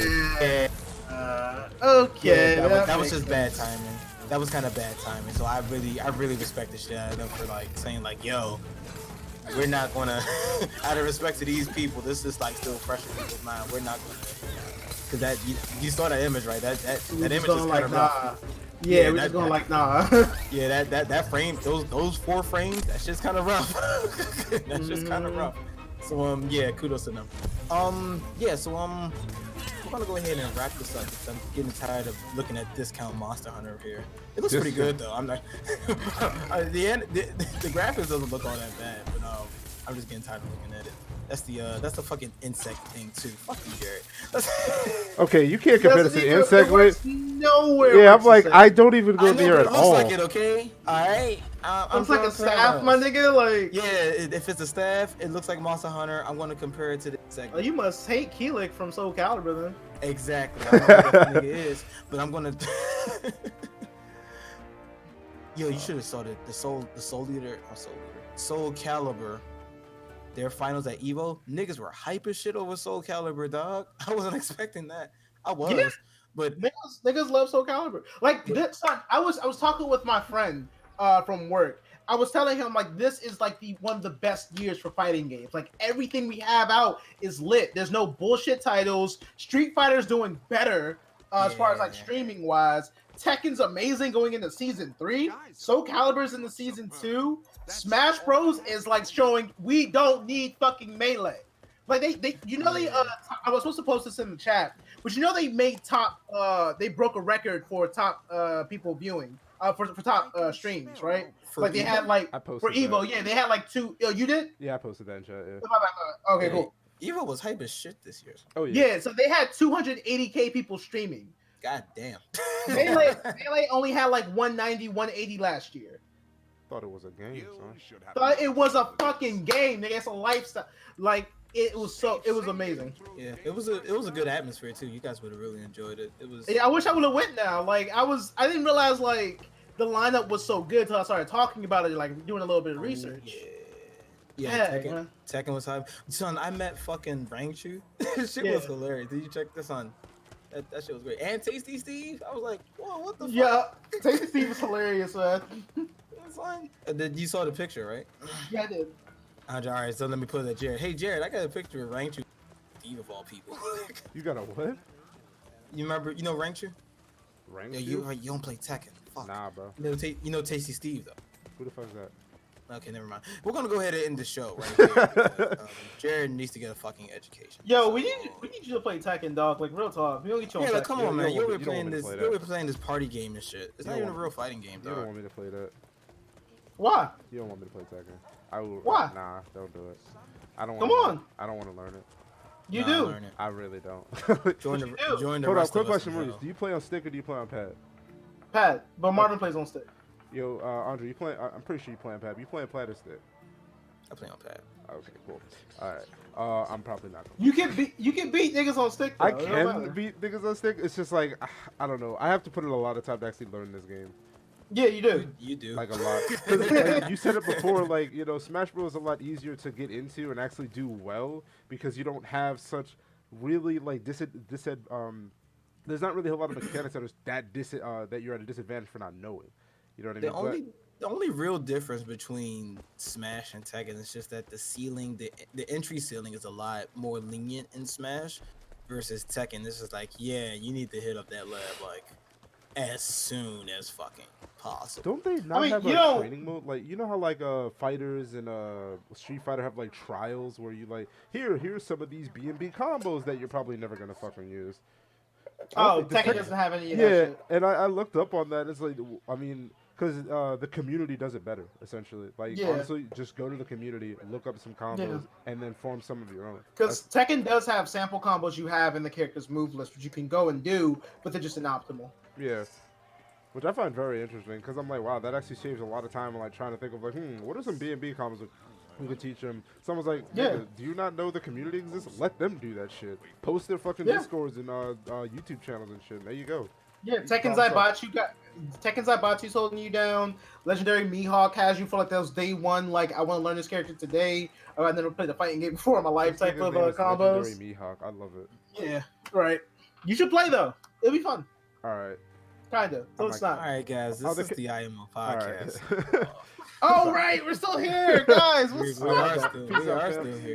C: Okay.
A: Yeah, that was
C: makes
A: just bad
C: sense.
A: timing. That was kind of bad timing. So I really respect the shit out of them for like saying like, yo, we're not gonna, out of respect to these people, this is like still fresh in people's mind. We're not gonna, cause that you saw that image, right? That image is kind
C: like,
A: of
C: nah.
A: rough.
C: Yeah,
A: Yeah,
C: we're
A: that-
C: just going
A: that-
C: like nah.
A: Yeah, that frame, those 4 frames, that shit's kind of rough. That's just kind of rough. So yeah, kudos to them. Yeah, so we're gonna go ahead and wrap this up because I'm getting tired of looking at discount Monster Hunter here. It looks pretty good though. I'm not. The graphics doesn't look all that bad, but I'm just getting tired of looking at it. That's the fucking insect thing too. Fuck you, Jared.
B: Okay, you can't compare this to the insect
C: It
B: with.
C: works nowhere.
B: Yeah, I'm
C: works the
B: like,
C: same.
B: I don't even go
A: I know,
B: near
A: but
B: it
A: it looks
B: all.
A: like it. Okay, all right.
C: Looks like a
A: drawing
C: staff, my
A: parallels.
C: nigga. Like,
A: Yeah, if it's a staff, it looks like Monster Hunter. I'm gonna compare it to the insect.
C: oh, you must hate Keelik from Soul Calibur then.
A: Exactly. I don't know what that nigga is, but I'm gonna. Yo, you should have saw the Soul Calibur. Their finals at Evo, niggas were hype as shit over Soul Calibur, dog. I wasn't expecting that. I was,
C: Yeah.
A: but
C: Niggas love Soul Calibur. Like this, son, I was talking with my friend from work. I was telling him like this is like one of the best years for fighting games. Like everything we have out is lit. There's no bullshit titles. Street Fighter's doing better as far as like
A: Yeah.
C: streaming wise. Tekken's amazing going into season 3. Soul Calibur's in the season 2. Smash Bros is like showing we don't need fucking melee. Like they you know they I was supposed to post this in the chat, but you know they made top they broke a record for top people viewing for top streams, right?
A: For
C: Like they
A: Evo?
C: had like
B: I posted
C: for Evo,
B: that.
C: yeah, they had like 2 you did?
B: Yeah, I posted that in chat. Yeah.
C: Okay, cool.
A: Evo was hype as shit this year.
B: Oh yeah.
C: Yeah, so they had 280k people streaming.
A: God damn.
C: Melee only had like 190, 180 last year.
B: Thought it was a game, son.
C: But it was a fucking game, nigga. It's a lifestyle. Like it was amazing.
A: Yeah, it was a good atmosphere too. You guys would have really enjoyed it. It was.
C: Yeah, I wish I would have went now. Like I didn't realize like the lineup was so good until I started talking about it, like doing a little bit of research.
A: Yeah,
C: man.
A: Tekken was hype. Son, I met fucking Rangchu. Shit
C: Yeah.
A: was hilarious. Did you check this on? That shit was great. And Tasty Steve. I was like, whoa, what the fuck?
C: Yeah, Tasty Steve is hilarious, man.
A: It's fine. Then you saw the picture, right?
C: Yeah, I did.
A: All right, so let me put that Jared. Hey, Jared, I got a picture of Rangchu. Steve of all people.
B: You got a what?
A: You remember? You know Rangchu?
B: Rank?
A: Yeah, you don't play Tekken. Fuck.
B: Nah, bro.
A: You know Tasty Steve though.
B: Who the fuck is that?
A: Okay, never mind. We're gonna go ahead and end the show right here. Jared needs to get a fucking education.
C: Yo, we need you to play Tekken, dog. Like real talk. We don't get you on
A: Yeah, like,
C: Tekken.
A: come on, man.
B: you
A: You're
B: don't
A: playing
B: want me to
A: this.
B: play
A: You're
B: that.
A: playing this party game and shit. It's
B: You
A: not
B: don't
A: even a
B: want
A: real fighting game,
B: You don't
A: dog.
B: want me to play that.
C: Why?
B: You don't want me to play Tekken. I will.
C: Why?
B: Nah, don't do it. I don't.
C: Come
B: wanna
C: on.
B: I don't want to learn it.
C: You
A: Nah,
C: do.
A: learn it.
B: I really don't.
A: Join the
C: do.
A: join the
B: Hold on,
A: rest
B: quick
A: of us
B: question,
A: in
B: Maurice.
A: hell.
B: Do you play on stick or do you play on pad?
C: Pad, but Marvin plays on stick.
B: Yo, Andre, you play? I'm pretty sure you play on pad. You play on pad or stick?
A: I play on pad.
B: Okay, cool. All right. I'm probably not. Gonna
C: You can beat niggas on stick. Though.
B: I
C: It don't
B: can
C: matter.
B: beat niggas on stick. It's just like I don't know. I have to put in a lot of time to actually learn this game.
C: Yeah, you do.
A: You do.
B: Like a lot. 'Cause, like, you said it before. Like Smash Bros is a lot easier to get into and actually do well because you don't have such really like there's not really a lot of mechanics that you're at a disadvantage for not knowing. You know what I mean?
A: The only real difference between Smash and Tekken is just that the ceiling, the entry ceiling is a lot more lenient in Smash versus Tekken. This is like, yeah, you need to hit up that lab like as soon as fucking possible.
B: Don't they not
C: mean,
B: have
C: you
B: a
C: know-
B: training mode? Like how like fighters and Street Fighter have like trials where you like here's some of these B&B combos that you're probably never gonna fucking use.
C: Oh,
B: The
C: Tekken doesn't have any of that
B: Yeah,
C: shit.
B: and I looked up on that. It's like I mean, because the community does it better, essentially. Like,
C: Yeah.
B: honestly, just go to the community, look up some combos, and then form some of your own.
C: Because Tekken does have sample combos you have in the character's move list, which you can go and do, but they're just inoptimal.
B: Yeah. Which I find very interesting, because I'm like, wow, that actually saves a lot of time on like trying to think of like, what are some B&B combos we could teach them? Someone's like,
C: Yeah.
B: do you not know the community exists? Let them do that shit. Post their fucking Discords and YouTube channels and shit. There you go.
C: Yeah, Tekken Zaibatsu's holding you down. Legendary Mihawk has you for like those day one, like I want to learn this character today. Or I've never played a fighting game before in my life type of combos.
B: Legendary Mihawk, I love it.
C: Yeah, right. You should play though. It'll be fun.
B: All right.
C: Kinda. So it's not.
A: All right, guys. This is the IMO podcast.
B: All right.
C: Oh right, we're still here, guys.
A: We are still here.